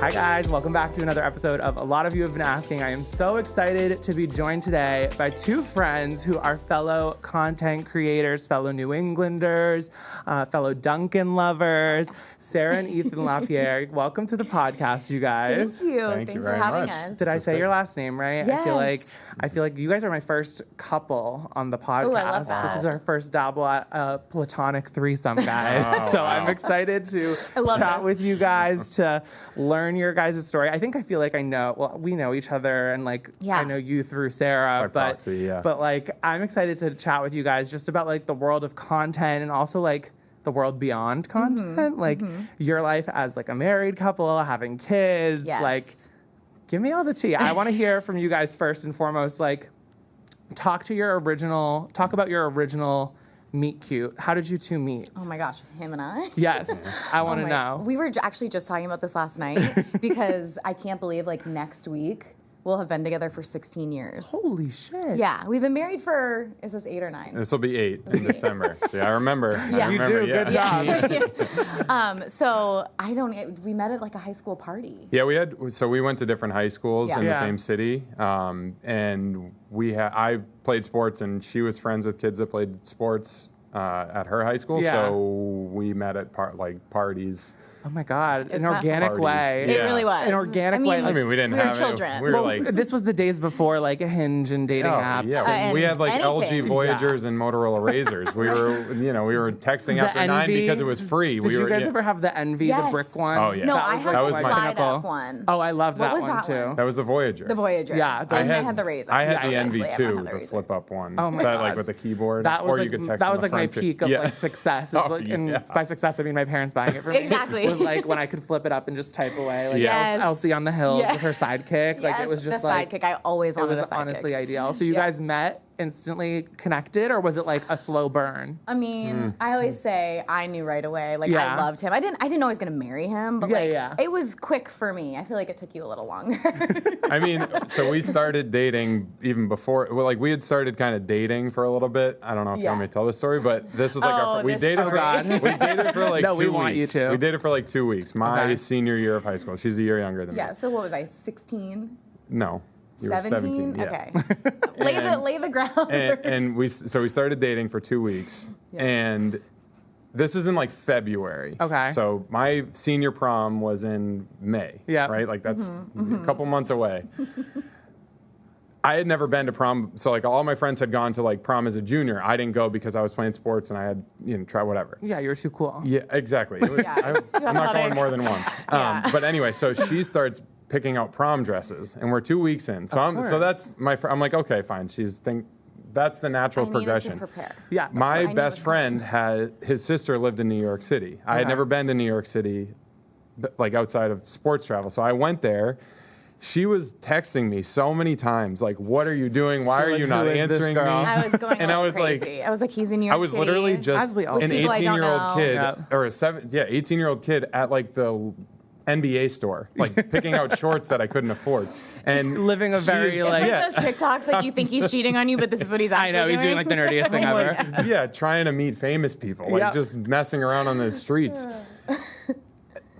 Hi guys, welcome back to another episode of A Lot of You Have Been Asking. I am so excited to be joined today by two friends who are fellow content creators, fellow New Englanders, fellow Duncan lovers, Sarah and Ethan LaPierre. Welcome to the podcast, you guys. Thank you. Thank you Thanks very for having much. us. Did I say your last name right? Yes. I feel like you guys are my first couple on the podcast. Ooh, I love that. This is our first dabble at a platonic threesome, guys. Oh, so wow. I'm excited to love chat this. with you guys, to learn your guys' story. I feel like we know each other, and Yeah. I know you through Sarah, By proxy, yeah. but I'm excited to chat with you guys just about the world of content and also the world beyond content, your life as a married couple, having kids, Yes. give me all the tea. I want to hear from you guys first and foremost. Talk about your original meet cute. How did you two meet? Oh my gosh, him and I? Yes, I want to Oh my- know. We were actually just talking about this last night because I can't believe next week we'll have been together for 16 years. Holy shit. Yeah, we've been married for, is this 8 or 9? This will be 8 in December. See, I remember. Yeah. I You remember, do. yeah. Good job. So we met at a high school party. Yeah, we went to different high schools in Yeah. the same city, and I played sports, and she was friends with kids that played sports at her high school. Yeah. So we met at parties. Oh my God. Is An that organic Parties. way. It Yeah. really was. An organic way. I mean, we didn't we were have children. it. We were Well, this was the days before a Hinge and dating apps. yeah, And we had anything. LG Voyagers and Motorola Razors. We were texting after 9 because it was free. Did you guys ever have the Envy, the Yes. brick one? Oh, yeah. No, That I was had that the was my slide pinnacle. up one. Oh, I loved What that was one that too. one? That was the Voyager. The Voyager. Yeah, And I I had- had the Razor. I had the Obviously, Envy everyone had too, the the Razor. flip up one. Oh my that, God. with the keyboard. That was or you could text that on was the my front, too. peak of Yeah. success. Oh, And yeah. by success, I mean my parents buying it for me. Exactly. Was when I could flip it up and just type away. Yes. Elsie on the Hills Yes. with her sidekick. It was just the sidekick. I always it wanted was a sidekick. honestly ideal. So you Yeah. guys met, instantly connected, or was it a slow burn? I mean, I always say I knew right away. Yeah. I loved him. I didn't know I was gonna marry him, but Yeah. it was quick for me. I feel like it took you a little longer. I mean, so we started dating even before. Well, we had started kind of dating for a little bit. I don't know if you want me to tell the story, but this was Oh, we this dated story. for we dated for No, 2 we weeks. want you to. We dated for 2 weeks. My Okay. senior year of high school. She's a year younger than Yeah. me. So what was I? 16? No. You were 17? 17. Yeah. Okay. lay the ground. And we started dating for 2 weeks, and this is in February. Okay. So my senior prom was in May. Yeah. Right. That's a couple months away. I had never been to prom, so all my friends had gone to prom as a junior. I didn't go because I was playing sports and I had try whatever. Yeah, you were too cool. Yeah, exactly. It was, Yeah, it was too I'm not going athletic. more than once. Yeah. But anyway, so she starts picking out prom dresses, and we're 2 weeks in. So that's I'm like, okay, fine. That's the natural I needed progression. to prepare. Yeah. My I knew it best was friend his sister lived in New York City. I had Okay. never been to New York City, outside of sports travel. So I went there. She was texting me so many times, what are you doing? Why are you not who is this answering me? girl? I was going And I was crazy. I was like, he's in New York I was City. literally just As we all an do. People I don't 18-year-old know. kid, Yeah. or a 18-year-old kid at the NBA store, picking out shorts that I couldn't afford. And Living a very she's- It's like Yeah. those TikToks, you think he's cheating on you, but this is what he's I actually know, he's doing the nerdiest thing ever. yeah, trying to meet famous people, Yep. just messing around on the streets.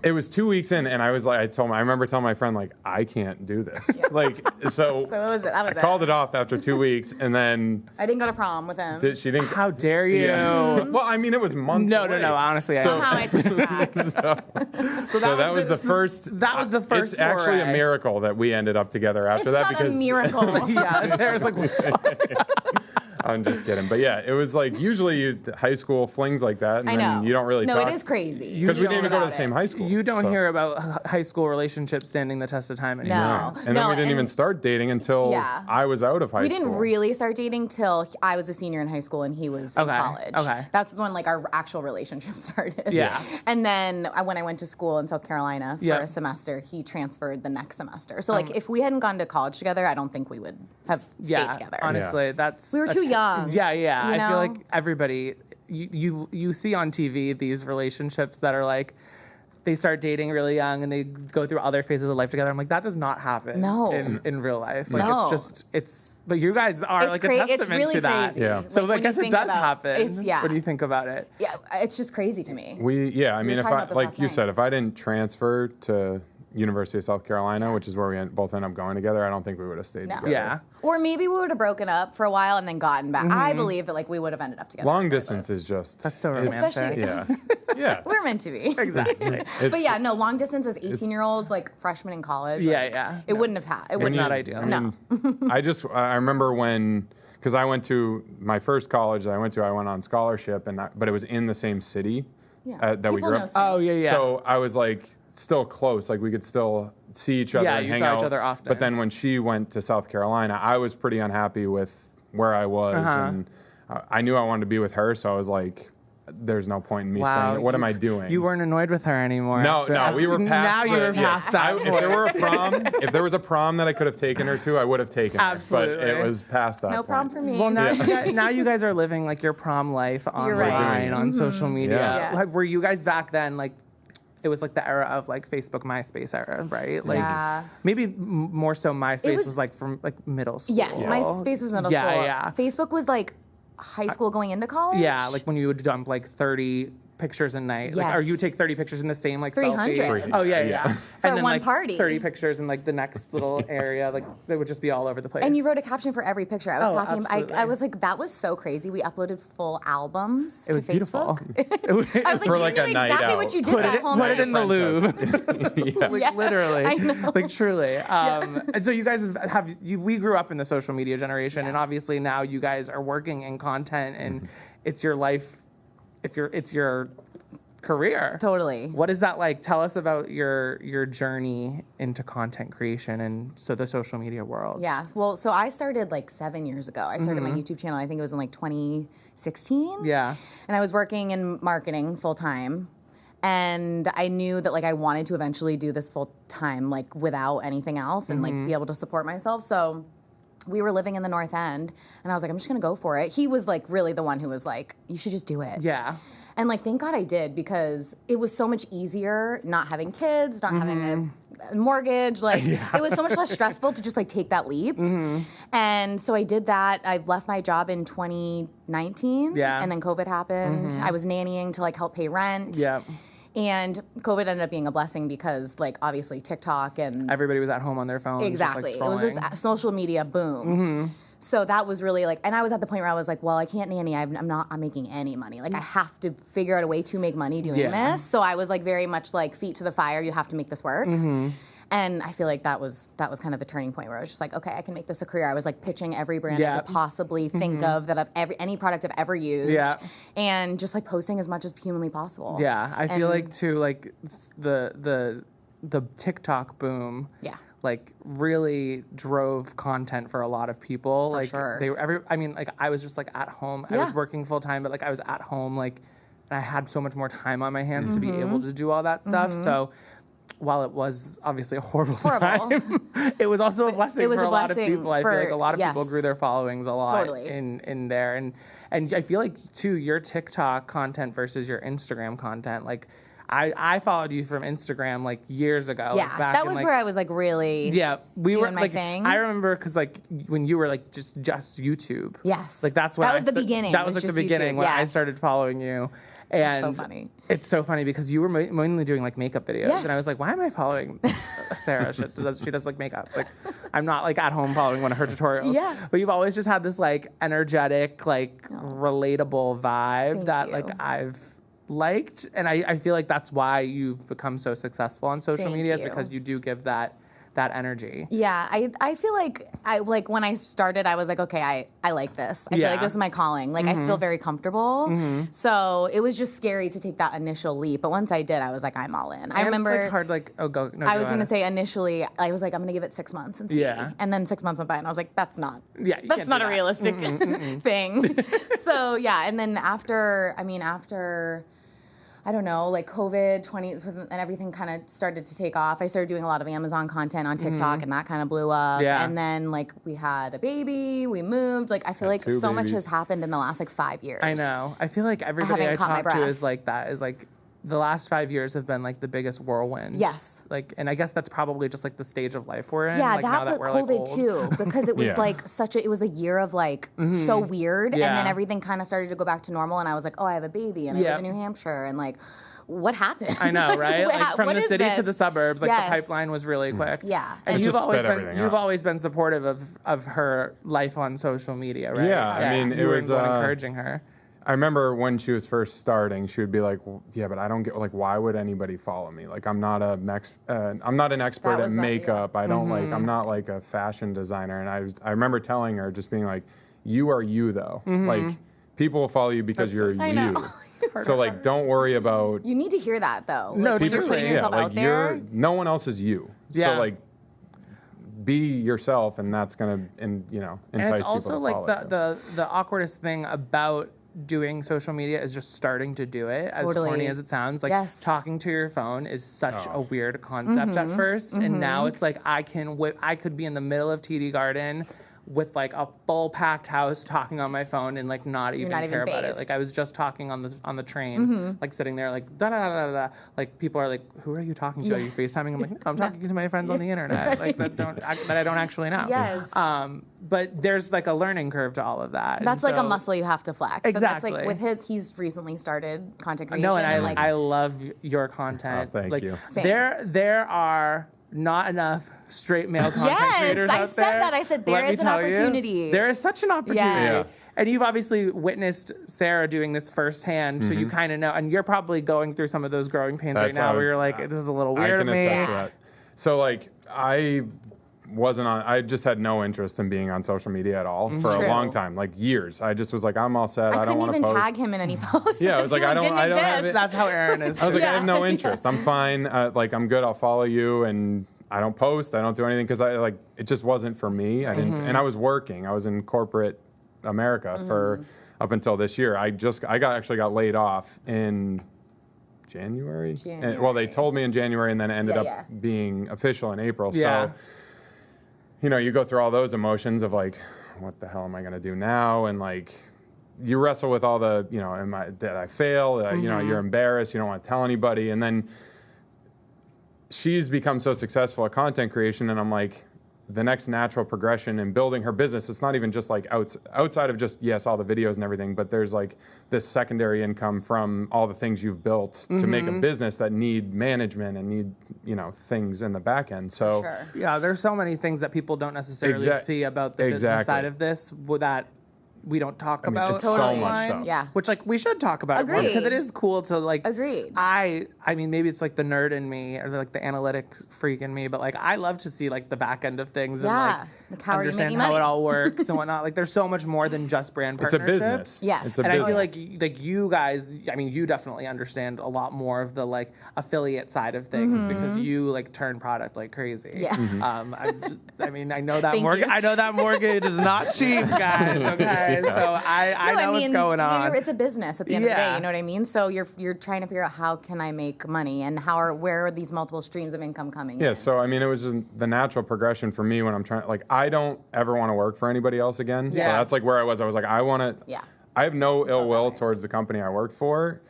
It was 2 weeks in, and I remember telling my friend, I can't do this. Yeah. So So that was I called it off after 2 weeks, and then I didn't go to prom with him. she didn't. How dare you? Yeah. Well, I mean, it was months No, away. honestly, Somehow I took it back. So that was the first. That was the first It's actually a foray. miracle that we ended up together after It's that not a because miracle. Yeah, Sarah's I'm just kidding. But yeah, it was usually high school flings like that, and I then know. you don't really No, talk. it is crazy. Because we don't didn't even go to about the same it. high school. You don't so- hear about high school relationships standing the test of time anymore. No. And then we didn't even start dating until Yeah. I was out of high We school. didn't really start dating till I was a senior in high school and he was in Okay, college. okay. That's when our actual relationship started. Yeah. And then when I went to school in South Carolina for Yeah. a semester, he transferred the next semester. So if we hadn't gone to college together, I don't think we would have stayed together. Honestly, that's We were too young, Yeah, yeah. you I feel know? like everybody you see on TV these relationships that are they start dating really young and they go through other phases of life together. I'm like, that does not happen No. in real life. No. But you guys are It's a it's testament really to that. crazy. Yeah. So I when you guess it think does about- happen. Yeah. What do you think about it? Yeah, it's just crazy to me. I mean, if talking I, about this like last you night. said, if I didn't transfer to University of South Carolina, which is where we both ended up going together, I don't think we would have stayed together. Yeah. Or maybe we would have broken up for a while and then gotten back. I believe that like we would have ended up together. Long regardless. distance is just... That's so it's- romantic. Especially- Yeah. We're meant to be. Exactly. But yeah, no, long distance as 18-year-olds, like freshmen in college. Yeah, yeah. It wouldn't have happened. It It's wouldn't not have. ideal. No. I remember when, because I went to my first college that I went on scholarship, but it was in the same city Yeah. that we People grew know up. Sam. Oh, yeah, yeah. So I was like still close, like we could still see each other Yeah, and you hang saw out. each other often. But then when she went to South Carolina, I was pretty unhappy with where I was, and I knew I wanted to be with her, so I was like, "There's no point in me staying. There. What am I doing?" You weren't annoyed with her anymore. No, we were past. Now you were yes. past that. If there was a prom that I could have taken her to, I would have taken her. Absolutely. But it was past that. No point. problem for me. Well, now you guys are living like your prom life online right. on social media. Yeah. Yeah. Like, were you guys back then like? It was like the era of like Facebook, MySpace era, right? Like Yeah. maybe more so MySpace was- was like from like middle school. Yes, MySpace was middle Yeah, school. yeah. Facebook was like high school going into college. Yeah, like when you would dump like 30 pictures a night. Like, or Yes. you take 30 pictures in the same like 300. selfie. Oh yeah, yeah. For And then one like party. 30 pictures in like the next little area. Like they would just be all over the place. And you wrote a caption for every picture. I was Oh, talking. absolutely. I was like, that was so crazy. We uploaded full albums It was to beautiful. Facebook. I was like, For you like knew a night exactly out. what you did Put that it, whole put it night. in the Louvre. Like Yeah, literally. I know. Like truly. And so you guys we grew up in the social media generation, and obviously now you guys are working in content, and it's your life. It's your career. Totally. What is that like? Tell us about your journey into content creation and so the social media world. Yeah. Well, so I started like 7 years ago. I started my YouTube channel. I think it was in like 2016. Yeah. And I was working in marketing full time. And I knew that like I wanted to eventually do this full time, like without anything else and like be able to support myself. So we were living in the North End and I was like, I'm just gonna go for it. He was like really the one who was like, you should just do it. Yeah. And like, thank God I did because it was so much easier not having kids, not having a mortgage. Like, it was so much less stressful to just like take that leap. And so I did that. I left my job in 2019. Yeah. And then COVID happened. I was nannying to like help pay rent. Yeah. And COVID ended up being a blessing because like obviously TikTok and Everybody was at home on their phones. just, like, exactly. It was this scrolling. social media boom. So that was really like, and I was at the point where I was like, well, I can't nanny. I'm making any money. Like I have to figure out a way to make money doing Yeah. this. So I was like very much like feet to the fire. You have to make this work. And I feel like that was kind of the turning point where I was just like, okay, I can make this a career. I was like pitching every brand I Yeah. could possibly think of that any product I've ever used. Yeah. And just like posting as much as humanly possible. Yeah, I feel And- like too, like the TikTok boom. Yeah. Like really drove content for a lot of people. Like sure. they were like I was just like at home. I was Yeah. working full time, but like I was at home, like and I had so much more time on my hands to be able to do all that stuff. So while it was obviously a horrible time, it was also a blessing it was for a a lot of blessing people. I feel like a lot of people yes. grew their followings a lot Totally. in there. And I feel like too, your TikTok content versus your Instagram content, like I followed you from Instagram like years ago. Yeah. like, back That in, was like, where I was like really we doing were my like thing. I remember because like when you were like just YouTube. Yes. Like that's when That was the sta- beginning, That was was like the just beginning YouTube, when I yes. started following you. And so funny. It's so funny because you were mainly doing like makeup videos, Yes. and I was like, why am I following Sarah? She does like makeup. Like I'm not like at home following one of her tutorials. Yeah. But you've always just had this like energetic, like relatable vibe Thank that you. like I've liked, and I feel like that's why you've become so successful on social Thank media is you. because you do give that energy. Yeah, I feel like when I started, I was like, okay, I like this. I feel Yeah. like this is my calling. Like I feel very comfortable. So it was just scary to take that initial leap. But once I did, I was like, I'm all in. I And remember it's like hard, like I was gonna say initially, I was like, I'm gonna give it 6 months and see. Yeah. And then 6 months went by, and I was like, that's not. Yeah, you that's can't not do a that. realistic thing. So yeah, and then after I don't know, like COVID 20 and everything kind of started to take off. I started doing a lot of Amazon content on TikTok and that kind of blew up. Yeah. And then like we had a baby, we moved. Like I feel like 2 so much babies. has happened in the last like 5 years. I know. I feel like everybody haven't I caught my talk to breath. is like that. Is like the last 5 years have been like the biggest whirlwind. Yes. Like, and I guess that's probably just like the stage of life we're in. Yeah, like, now that but we're like COVID old. too, because it was Yeah. like it was a year of like so weird, and then Yeah. everything kind of started to go back to normal, and I was like, oh, I have a baby, and I Yeah. live in New Hampshire, and like what happened? I know, right? Like from What the is city to this? the suburbs, like Yes. the pipeline was really quick. Yeah. And It you've just always sped been everything up. always been supportive of her life on social media, right? Yeah, I mean, you it were was, encouraging her. I remember when she was first starting, she would be like, well, "Yeah, but I don't get like why would anybody follow me? Like I'm not I'm not an expert That at was that, yeah. makeup. I don't like I'm not like a fashion designer." And I remember telling her, just being like, "You are you though. Like people will follow you because you're I you. know. So like don't worry about You need to hear that though. No, Like, when you're truly. putting yourself like out there. no one else is you. Yeah. So like be yourself, and that's gonna entice And it's people also to like follow you. the awkwardest thing about doing social media is just starting to do it, as Totally. corny as it sounds. Like Yes. talking to your phone is such Oh. a weird concept at first, and now it's like I could be in the middle of TD Garden with like a full packed house talking on my phone and like not even not even care about it. phased. Like I was just talking on the train, like sitting there like da da da da da. Like people are like, "Who are you talking to? Are you FaceTiming?" I'm like, "No, I'm talking to my friends on the internet, like that I don't actually know." Yes. But there's like a learning curve to all of that. That's And like a so- muscle you have to flex. So that's Exactly. like with he's recently started content creation. No, and like, I love your content. Oh, thank like, you. Same. There are not enough straight male content Yes, creators I out said there. that. I said there Let me is an tell you, opportunity. there is such an opportunity. Yes. And you've obviously witnessed Sarah doing this firsthand, so you kind of know. And you're probably going through some of those growing pains right That's now what I where was- you're like, this is a little I weird can of me. attest to that. So like I just had no interest in being on social media at all for True. a long time, like years. I just was like, I'm all set. I, I don't couldn't want to even post. tag him in any posts. Yeah, I was like, I don't have it. That's how Aaron is. I was like, I have no Yeah. interest. I'm fine. Like I'm good. I'll follow you, and I don't post. I don't do anything because it just wasn't for me. I didn't, and I was working. I was in corporate America for up until this year. I actually got laid off in January. And, well, they told me in January, and then it ended Yeah, up being official in April. Yeah. So, you go through all those emotions of like, what the hell am I going to do now? And like, you wrestle with all the, did I fail? You're embarrassed. You don't want to tell anybody. And then she's become so successful at content creation, and I'm like, the next natural progression in building her business, it's not even just like outside of just, yes, all the videos and everything, but there's like this secondary income from all the things you've built to make a business that need management and need, things in the back end. So Sure. Yeah, there's so many things that people don't necessarily see about the business Exactly. side of this that we don't talk about. it's so Totally. much stuff. Yeah. Which like we should talk about it more Agreed. because it is cool to like. Agreed. I mean maybe it's like the nerd in me or like the analytic freak in me, but like I love to see like the back end of things Yeah. and Like, like how are you understand making how it money? all works and whatnot. Like there's so much more than just brand it's a partnerships. business. Yes. It's a And I business. feel like you guys, I mean, you definitely understand a lot more of the like affiliate side of things because you like turn product like crazy. Yeah. I mean, I know that Thank you. I know that mortgage is not cheap, guys. Okay, so I know what's going on. It's a business at the end of the day. Yeah. You know what I mean? So you're trying to figure out how can I make money and where are these multiple streams of income coming Yeah, in? so I mean, it was just the natural progression for me when I'm trying. Like, I don't ever want to work for anybody else again. So Yeah. that's like where I was. I was like, I want to. Yeah. I have no ill will way. towards the company I worked for,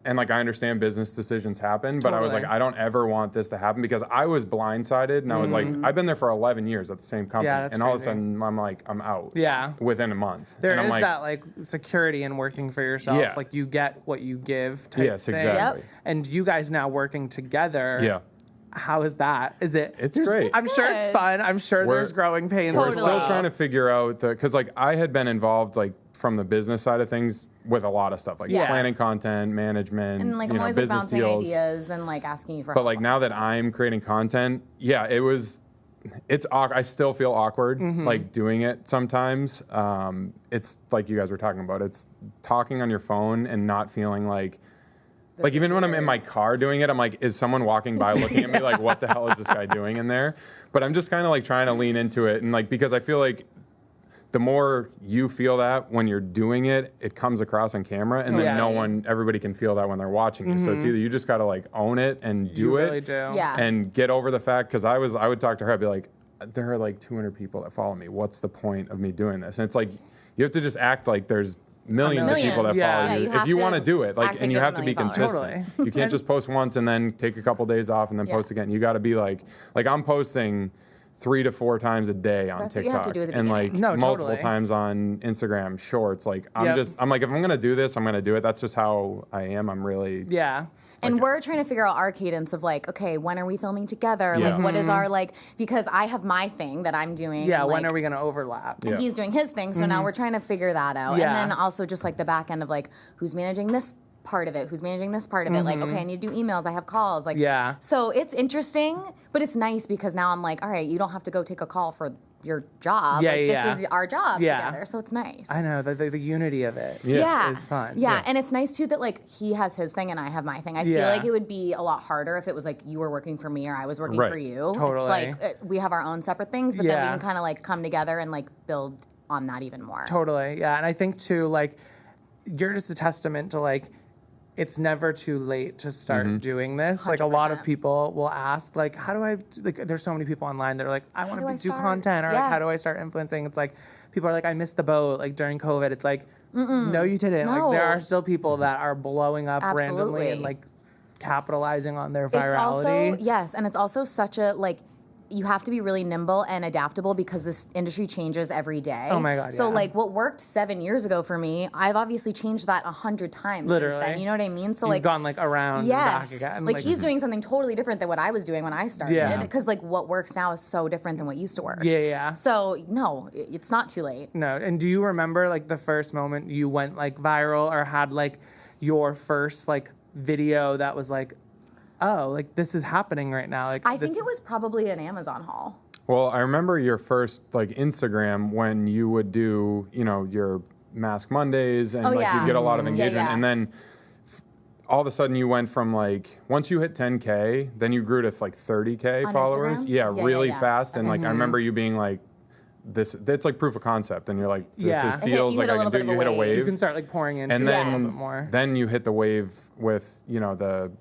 and like I understand business decisions happen, but I was like, Totally. I don't ever want this to happen because I was blindsided, and I was like, I've been there for 11 years at the same company, Yeah, that's and all of a crazy. sudden I'm like, I'm out. Yeah. Within a month. There and I'm is like, that like security in working for yourself. Yeah. Like you get what you give type Yes, thing. exactly. Yep. And you guys now working together. Yeah. How is that? Is it? It's there's- great. I'm sure it's Good. fun. I'm sure We're- there's growing pains. We're as still well. trying to figure out because like I had been involved like from the business side of things with a lot of stuff like Yeah. planning content, management, And like I'm always like business bouncing deals. ideas and like asking you for But help. like now that I'm creating content, yeah, it's awkward. I still feel awkward like doing it sometimes. It's like you guys were talking about. It's talking on your phone and not feeling like even when I'm in my car doing it, I'm like, is someone walking by looking at me like, what the hell is this guy doing in there? But I'm just kind of like trying to lean into it and like because I feel like the more you feel that when you're doing it, it comes across on camera, and then Yeah. everybody can feel that when they're watching you. So it's either you just got to like own it and do You it, really do. Yeah. and get over the fact. Because I would talk to her, I'd be like, there are like 200 people that follow me. What's the point of me doing this? And it's like you have to just act like there's millions of people that Yeah. follow Yeah, you. you have if you to want to do it, like, act and like you you have have to a be million followers. consistent. Totally. You can't just post once and then take a couple days off and then Yeah. post again. You got to be like I'm posting 3 to 4 times a day on That's what TikTok you have to do at the and beginning. like No, multiple totally. times on Instagram Shorts. Like I'm Yep. like, if I'm gonna do this, I'm gonna do it. That's just how I am. I'm really Yeah. And we're trying to figure out our cadence of like, okay, when are we filming together? Yeah. Like, what is our like? Because I have my thing that I'm doing. Yeah. and, When like, are we going to overlap? Yeah. he's doing his thing, so now we're trying to figure that out. Yeah. And then also just like the back end of like, who's managing this part of it? Who's managing this part of it? Like, okay, I need to do emails. I have calls. Like, Yeah. So it's interesting, but it's nice because now I'm like, all right, you don't have to go take a call for your job. Yeah, like, yeah. This is our job Yeah. together, so it's nice. I know the unity of it. Yeah. Is fun. Yeah, Yeah. and it's nice too that like he has his thing and I have my thing. I feel Yeah. like it would be a lot harder if it was like you were working for me or I was working Right. for you. Totally. It's like we have our own separate things, but then we Yeah. can kind of like come together and like build on that even more. Totally. Yeah. And I think too, like, you're just a testament to like, it's never too late to start doing this. Like a lot of 100%. people will ask, like, how do I, like, there's so many people online that are like, I want do I to do start? content, or Yeah. like, how do I start influencing? It's like, people are like, I missed the boat, like during COVID. It's like, no, you didn't. Like, there No. are still people that are blowing up randomly and Absolutely. like capitalizing on their It's virality. also yes, and it's also such a like you have to be really nimble and adaptable because this industry changes every day. Oh my God, So yeah. like what worked 7 years ago for me, I've obviously changed that 100 times since Literally. then. You know what I mean? So You've like gone like around yes, and back again. like he's doing something totally different than what I was doing when I started. Yeah. Because like what works now is so different than what used to work. Yeah, yeah. So no, it's not too late. No, and do you remember like the first moment you went like viral or had like your first like video that was like, oh, like this is happening right now? Like I think this- it was probably an Amazon haul. Well, I remember your first like Instagram when you would do, you know, your Mask Mondays and Oh, like yeah. you'd get a lot of Yeah, engagement. yeah. And then all of a sudden you went from like, once you hit 10K, then you grew to like 30K On followers. Instagram? Yeah, Yeah, really yeah. fast. And like, I remember you being like, this, it's like proof of concept. And you're like, this Yeah. is, feels you like hit a I can little do bit it. of You a hit a wave. wave. you can start like pouring into And it a little Yes. bit more. then you hit the wave with, you know, the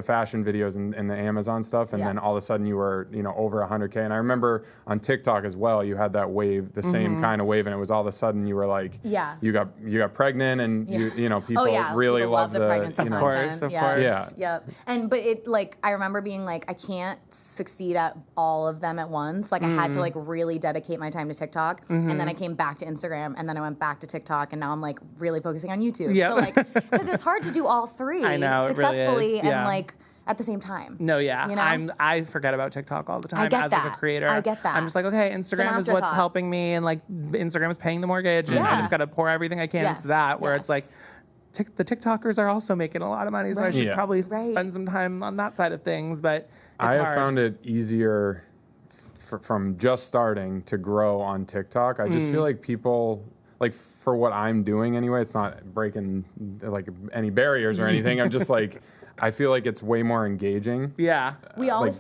fashion videos and the Amazon stuff, and Yeah. then all of a sudden you were, you know, over 100K. And I remember on TikTok as well, you had that wave, the same kind of wave, and it was all of a sudden you were like, Yeah. you got pregnant, and you know, people Oh yeah, really people love the pregnancy you know, content. Of yes. course. Yeah. Yep. And but it like I remember being like I can't succeed at all of them at once. Like I had to like really dedicate my time to TikTok, and then I came back to Instagram, and then I went back to TikTok, and now I'm like really focusing on YouTube. Yep. So like because it's hard to do all three I know, it really successfully is. Yeah. and like at the same time. No, yeah. You know? I forget about TikTok all the time get as like a that. creator. I get that. I'm just like, okay, Instagram is what's afterthought. helping me, and like Instagram is paying the mortgage, and I Yeah. just got to pour everything I can Yes, into that. Where it's like, yes. the TikTokers are also making a lot of money, so I Right. should Yeah. probably Right. spend some time on that side of things. But it's I have hard. found it easier from just starting to grow on TikTok. I just feel like people, like for what I'm doing anyway, it's not breaking like any barriers or anything. I'm just like, I feel like it's way more engaging. Yeah. We always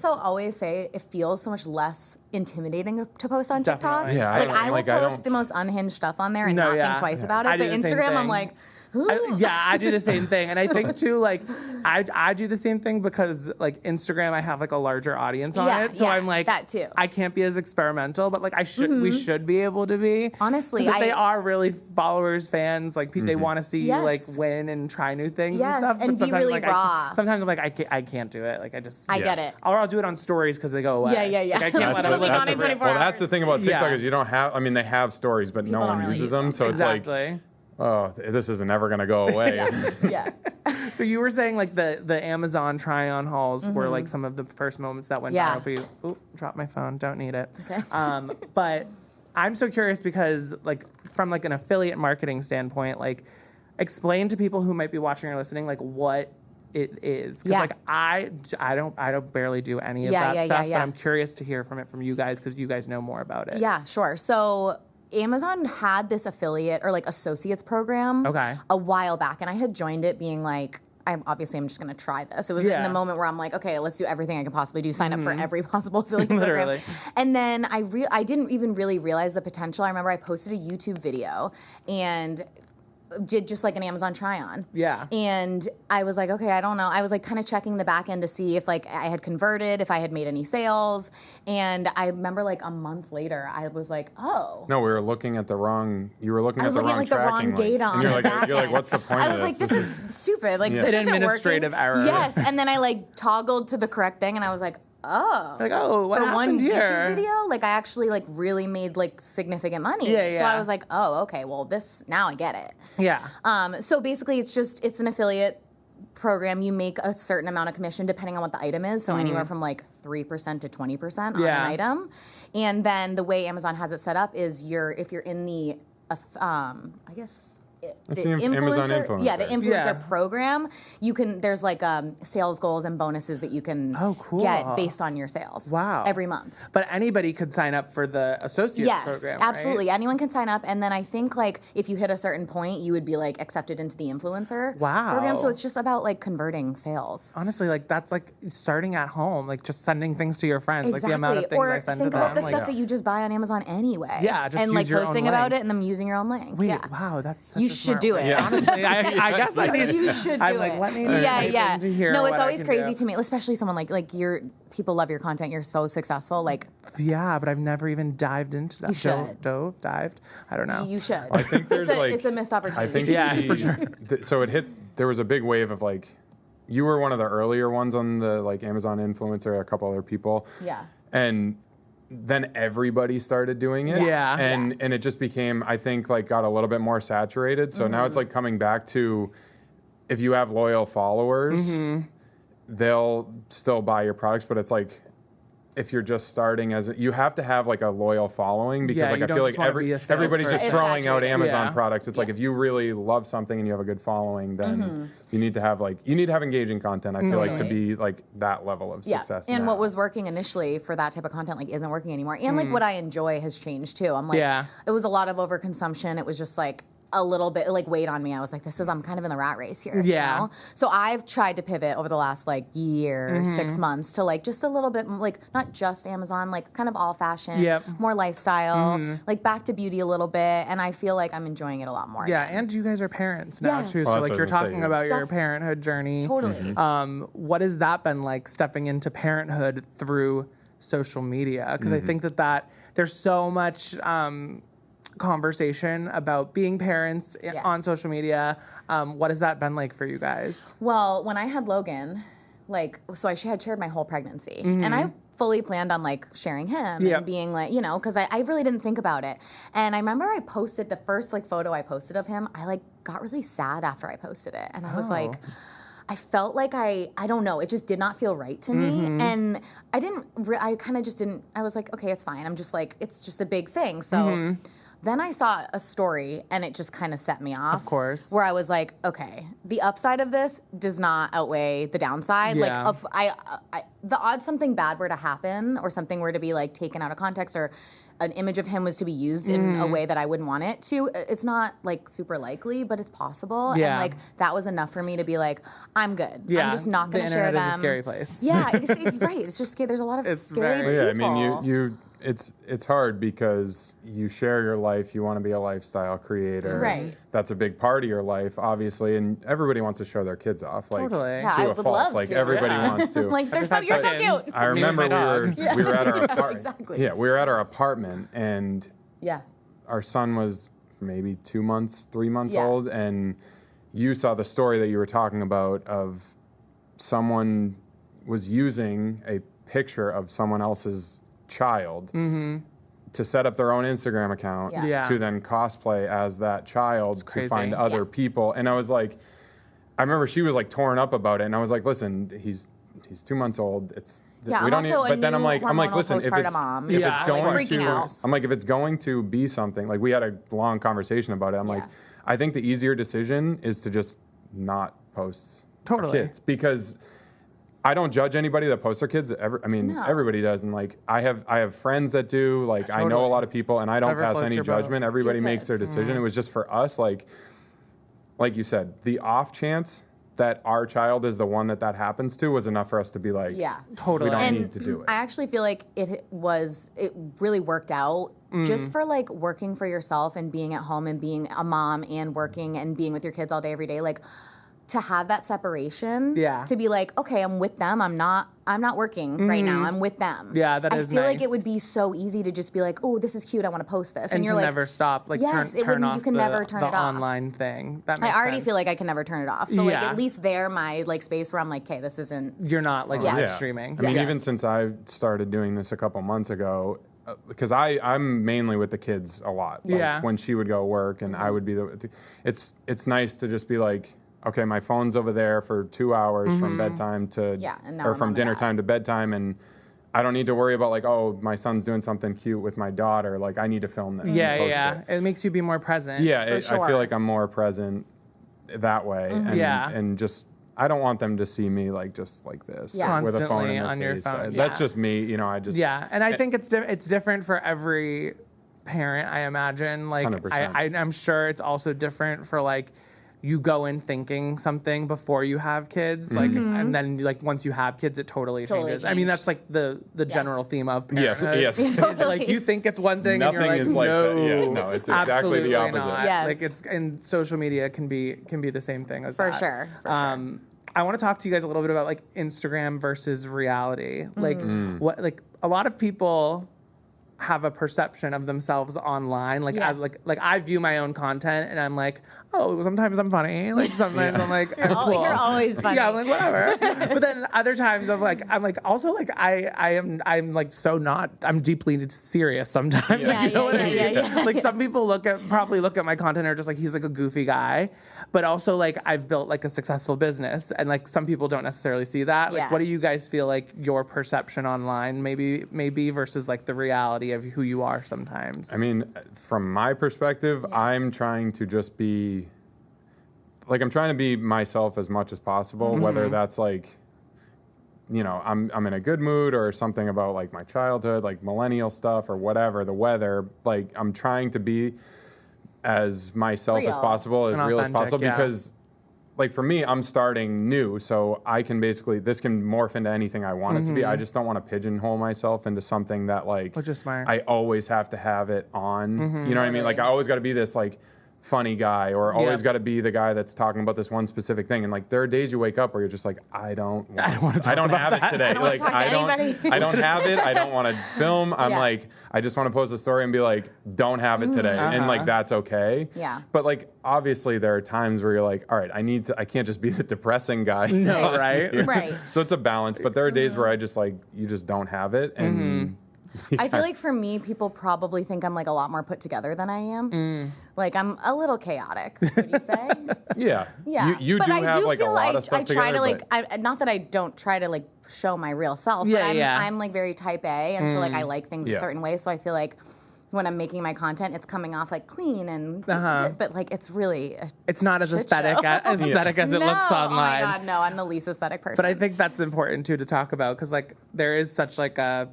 say it feels so much less intimidating to post on TikTok. Definitely. Yeah, Like I will like, I post don't- the most unhinged stuff on there and No, not yeah. think twice Yeah. about I it. do But the same Instagram, I'm thing. like, I do the same thing, and I think too, like I do the same thing because like Instagram, I have like a larger audience on Yeah, it, so yeah, I'm like that too. I can't be as experimental, but like we should be able to be. Honestly, 'Cause if they I- are really followers, fans, like they want to see you like Yes. win and try new things Yes, and stuff. and but be sometimes, really like, raw. sometimes I'm like I can't do it. Like I just I Yeah. get it. or I'll do it on stories because they go away. Yeah, yeah, yeah. Like, I can't let That's them the- live that's the the- real- 24 Well, that's the thing about TikTok Yeah. is you don't have. I mean, they have stories, but People no don't one really uses use them. them. So it's like, Exactly. oh, this isn't ever gonna go away. Yeah. So you were saying like the Amazon try-on hauls were like some of the first moments that went Yeah. viral for you. Ooh, drop my phone. Don't need it. Okay. But I'm so curious because like from like an affiliate marketing standpoint, like explain to people who might be watching or listening like what it is. Because Yeah. like I don't barely do any of Yeah, that yeah, stuff, yeah. but I'm curious to hear from it from you guys because you guys know more about it. Yeah, sure. So Amazon had this affiliate or like associates program Okay. a while back, and I had joined it being like, I'm just going to try this. It was in Yeah. the moment where I'm like, okay, let's do everything I can possibly do. Sign up for every possible affiliate program. Literally. And then I didn't even really realize the potential. I remember I posted a YouTube video and did just like an Amazon try-on. Yeah. And I was like, okay, I don't know. I was like kind of checking the back end to see if like I had converted, if I had made any sales. And I remember like a month later, I was like, oh. No, we were looking at the wrong. You were looking I at was the looking wrong at like the tracking wrong link. data on And you're the like, back you're like, end. what's the point I of was like, this is stupid. Like Yeah. this An isn't administrative working. error. Yes, and then I like toggled to the correct thing, and I was like, oh. Like, oh, what For happened one here? YouTube video, like, I actually, like, really made, like, significant money. Yeah, So I yeah. was like, oh, okay, well, now I get it. Yeah. So basically, it's an affiliate program. You make a certain amount of commission depending on what the item is. So anywhere from like 3% to 20% on Yeah. an item. And then the way Amazon has it set up is if you're in the, I guess. It's the Amazon influencer. Yeah, the influencer Yeah. program. There's like sales goals and bonuses that you can get based on your sales. Wow. Every month. But anybody could sign up for the associates Yes, program, absolutely. right? Anyone can sign up, and then I think like if you hit a certain point, you would be like accepted into the influencer Wow. program. So it's just about like converting sales. Honestly, like that's like starting at home, like just sending things to your friends, Exactly. like the amount of things or I send think to them. about the like, stuff that you just buy on Amazon anyway. Yeah, just and use like your own posting about link. it and then using your own link. Wait, yeah. wow, that's such You a should smart do way. it. Yeah. Honestly, I guess I need. You should do I'm it. like, let me. Yeah. To hear No, what it's I always can crazy do. to me, especially someone like people love your content. You're so successful. Like Yeah, but I've never even dived into that. You should. Dived. I don't know. you should. I think there's it's a missed opportunity. I think Yeah, for sure. So there was a big wave of like, you were one of the earlier ones on the like Amazon influencer, a couple other people. Yeah. And then everybody started doing it. Yeah. And it just became, I think, like got a little bit more saturated. So now it's like coming back to, if you have loyal followers, they'll still buy your products, but it's like, if you're just starting you have to have like a loyal following because Yeah, like you I don't feel just like wanna be a sales everybody's just person. throwing out Saturated. Amazon Yeah. products. It's like if you really love something and you have a good following, then you need to have engaging content. I feel like to Totally. be like that level of success. And now. what was working initially for that type of content like isn't working anymore. And like what I enjoy has changed too. I'm like, Yeah. it was a lot of overconsumption. It was just like a little bit like weighed on me. I was like, I'm kind of in the rat race here. Yeah. You know? So I've tried to pivot over the last like year, 6 months to like just a little bit like not just Amazon, like kind of all fashion, Yep. more lifestyle, like back to beauty a little bit. And I feel like I'm enjoying it a lot more. Yeah, again. and you guys are parents now Yes. too. Oh, So that's like what I you're was gonna say, talking yeah. about your Stuff- parenthood journey. Totally. What has that been like stepping into parenthood through social media? Because I think that there's so much conversation about being parents on social media. What has that been like for you guys? Well, when I had Logan, so I had shared my whole pregnancy, and I fully planned on like sharing him Yep. and being like, because I really didn't think about it. And I remember I posted the first like photo I posted of him. I like got really sad after I posted it, and I was like, I felt like I don't know, it just did not feel right to me. And I kind of just didn't, I was like, okay, it's fine. I'm just like, it's just a big thing. So then I saw a story and it just kind of set me off. Of course. Where I was like, okay, the upside of this does not outweigh the downside. Yeah. Like, the odds something bad were to happen or something were to be like taken out of context or an image of him was to be used in a way that I wouldn't want it to, it's not like super likely, but it's possible. Yeah. And like that was enough for me to be like, I'm good. Yeah, I'm just not going to the share internet them. is a scary place. Yeah, it's right. It's just scary. There's a lot of It's scary very- Yeah, I people. mean, it's hard because you share your life. You want to be a lifestyle creator. Right. That's a big part of your life, obviously, and everybody wants to show their kids off. Like, Totally. Yeah, to I a would fault. love Like to. everybody Yeah. wants to. Like you're so Every 5 cute. seconds. I remember my we were at our apartment. Exactly. Yeah, we were at our apartment, and Yeah. our son was maybe 2 months, 3 months Yeah. old, and you saw the story that you were talking about of someone was using a picture of someone else's child to set up their own Instagram account Yeah. Yeah. to then cosplay as that child to crazy. find other people. And I was like, I remember she was like torn up about it, and I was like, listen, he's 2 months old. Yeah, we I'm don't also a but then I'm new like, hormonal listen, if postpartum it's mom. if Yeah, it's I'm, going like, freaking to, out. I'm like, if it's going to be something, like we had a long conversation about it. I'm like, Yeah. I think the easier decision is to just not post our Totally. kids, because I don't judge anybody that posts their kids. No. Everybody does, and like I have friends that do. Like I know a Totally. lot of people, and I don't Whatever pass floats any your boat. judgment. Everybody Two makes their kids. decision. It was just for us, like you said, the off chance that our child is the one that happens to was enough for us to be like, Yeah. Totally. we don't And need to do it. I actually feel like it really worked out just for like working for yourself and being at home and being a mom and working and being with your kids all day every day. Like to have that separation. Yeah. To be like, okay, I'm with them. I'm not working right now. I'm with them. Yeah, that is I feel like nice. it would be so easy to just be like, oh, this is cute. I want to post this. And you're to like, never stop, like yes, it turn wouldn't- off you can never turn the it off. online thing. That makes I already sense. feel like I can never turn it off. So like Yeah. at least there, my like space where I'm like, okay, this isn't. You're not like Yeah. live streaming. I mean, Yes. even since I started doing this a couple months ago, because I'm mainly with the kids a lot. Like, Yeah. when she would go work and I would be it's nice to just be like, okay, my phone's over there for 2 hours from bedtime to and now or I'm from on dinner that. time to bedtime, and I don't need to worry about like, oh, my son's doing something cute with my daughter. Like, I need to film this. Yeah, and post yeah. it. It makes you be more present. Yeah, For I sure. feel like I'm more present that way. And, Yeah. and just I don't want them to see me like just like this, Yeah. with a phone Constantly in their on your face. phone, That's yeah. just me, you know. I just Yeah, and I think it's different for every parent. I imagine, like 100%. I'm sure it's also different for like you go in thinking something before you have kids, like, and then like once you have kids, it totally changes. I mean, changed. that's like the general theme of Yes, parenthood. yes. Is, like you think it's one thing, Nothing and you're like, is like no, that. Yeah, no, it's exactly the absolutely opposite. not. Yes. Like it's and social media can be the same thing as For that. sure. I want to talk to you guys a little bit about like Instagram versus reality. Like what like a lot of people have a perception of themselves online. Like Yeah. as like I view my own content and I'm like, oh, sometimes I'm funny. Like sometimes I'm like, I'm cool. You're always funny. Yeah, I'm like whatever. But then other times I'm like also like I'm like so not. I'm deeply serious sometimes. Yeah, you know yeah, what I yeah, mean? yeah, yeah. Like some people probably look at my content and are just like he's like a goofy guy, but also like I've built like a successful business and like some people don't necessarily see that. Like Yeah. what do you guys feel like your perception online maybe versus like the reality of who you are sometimes? I mean, from my perspective, I'm trying to just be like I'm trying to be myself as much as possible, whether that's like, you know, I'm in a good mood or something about like my childhood, like millennial stuff or whatever, the weather. Like I'm trying to be as myself as Real. possible, as And real as authentic, possible, yeah. because like for me, I'm starting new, so I can basically this can morph into anything I want it to be. I just don't want to pigeonhole myself into something that like Which is smart. I always have to have it on. You know what I mean? Like I always got to be this like funny guy, or always Yep. got to be the guy that's talking about this one specific thing. And like there are days you wake up where you're just like, I don't wanna talk have about it today. I don't wanna Like talk to anybody. I don't have it. I don't want to film. I'm Yeah. like, I just want to post a story and be like, don't have it today. And like that's okay. Yeah. But like obviously there are times where you're like, all right, I can't just be the depressing guy. No, right? Right. So it's a balance. But there are days where I just like you just don't have it. And I feel like for me, people probably think I'm like a lot more put together than I am. Like I'm a little chaotic, would you say? yeah. Yeah. You but do I have do like a feel lot like of stuff I try together, to but- like, not that I don't try to like show my real self, Yeah, but yeah. I'm like very type A, and so like I like things Yeah. a certain way. So I feel like when I'm making my content, it's coming off like clean and, but like it's really. It's not as Shit aesthetic show. as aesthetic as it no, looks online. Oh my god, no! I'm the least aesthetic person. But I think that's important too to talk about because like there is such like a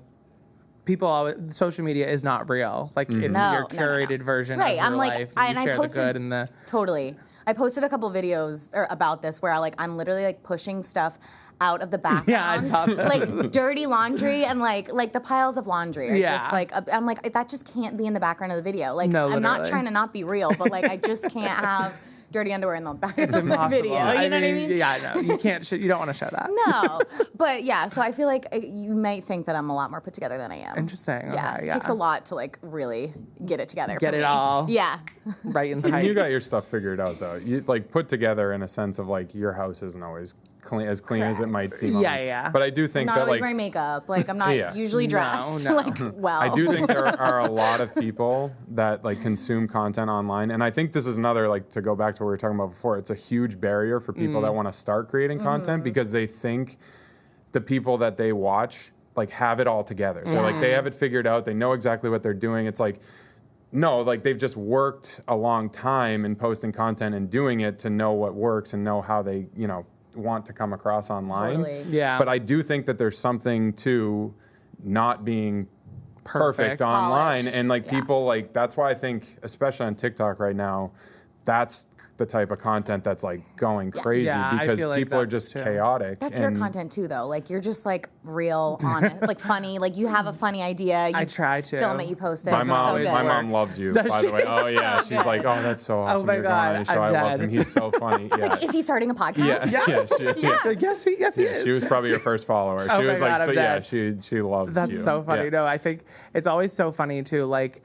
people always, social media is not real. Like it's No, your no, no, curated no. version Right, of I'm your like- life. and You I share the posted- good and the Totally. I posted a couple videos about this where I'm literally like pushing stuff out of the background. Yeah, I saw that. Like dirty laundry and like the piles of laundry are Yeah. just like I'm like that just can't be in the background of the video. Like No, I'm not literally. trying to not be real, but like I just can't have dirty underwear in the back of the impossible. video. You know what I mean? Yeah, no, you can't. You don't want to show that. No, but yeah. So I feel like you might think that I'm a lot more put together than I am. Interesting. Yeah, Okay, it takes a lot to like really get it together. Get for it me. all. Yeah. Right and You tight. got your stuff figured out though. You like put together in a sense of like your house isn't always clean as it might seem. Yeah, yeah. But I do think Not that always like wearing makeup. Like I'm not Yeah. usually dressed. no. Like well. I do think there are a lot of people that like consume content online, and I think this is another like to go back to what we were talking about before. It's a huge barrier for people that want to start creating content because they think the people that they watch like have it all together. They're like they have it figured out. They know exactly what they're doing. It's like no, like they've just worked a long time in posting content and doing it to know what works and know how they want to come across online. Totally. Yeah. But I do think that there's something to not being perfect online Polished. and like Yeah. people like that's why I think especially on TikTok right now that's the type of content that's like going crazy Yeah, I because feel like people are that's just too. chaotic. That's your content too, though. Like you're just like real, honest, like funny. Like you have a funny idea. You I try to. film it, you post it. My It's mom, so good. my mom loves you, Does by she? the way. Oh yeah, So she's like, good. oh, that's so awesome. my You're going God, on the show. I'm I love dead. him. He's so funny. It's like, is he starting a podcast? Like, yes, he is. She was probably your first follower. Oh She my was God, like, I'm so dead. yeah, she loves That's you. so funny. Yeah. No, I think it's always so funny too, like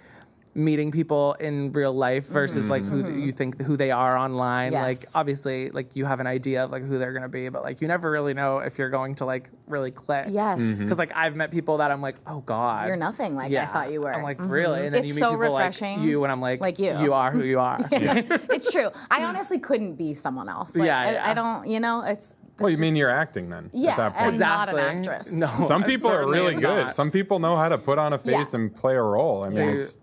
meeting people in real life versus like who you think who they are online. Yes. Like obviously like you have an idea of like who they're gonna be, but like you never really know if you're going to like really click. Yes. Because like I've met people that I'm like, oh God. You're nothing like I thought you were. I'm like, really? And then It's you meet so people refreshing. like you and I'm like you. you are who you are. It's true. I honestly couldn't be someone else. Like, Yeah. I don't, it's. Well, you mean you're acting then? Yeah, At that point. I'm not an actress. No. Some I people are certainly really am good. not. Some people know how to put on a face Yeah. and play a role. I mean, Yeah. it's.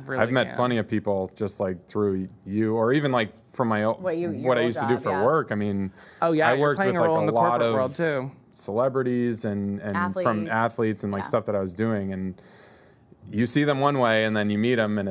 Really I've met can. plenty of people just like through you, or even like from my Your what I old used to do job, for yeah. work. I mean, Oh, yeah, I you're worked playing with a like role in a the lot corporate of world, too. celebrities and from Athletes. athletes and like Yeah. stuff that I was doing, and you see them one way, and then you meet them, and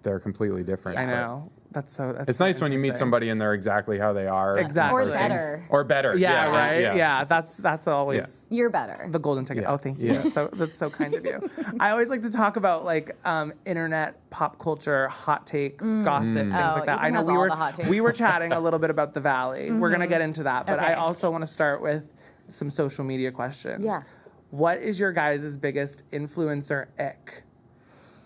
they're completely different. I But know. That's It's so nice when you meet interesting. somebody and they're exactly how they are. Exactly. Or Person. better. Or better. Yeah, Yeah, right? Yeah, that's always Yeah. You're better. the golden ticket. Yeah. Oh, thank you. Yeah. That's so kind of you. I always like to talk about like internet pop culture, hot takes, gossip, things like that. Ethan I know has all the hot takes. we were chatting a little bit about the Valley. We're gonna get into that, but I Okay. also want to start with some social media questions. Yeah. What is your guys' biggest influencer ick?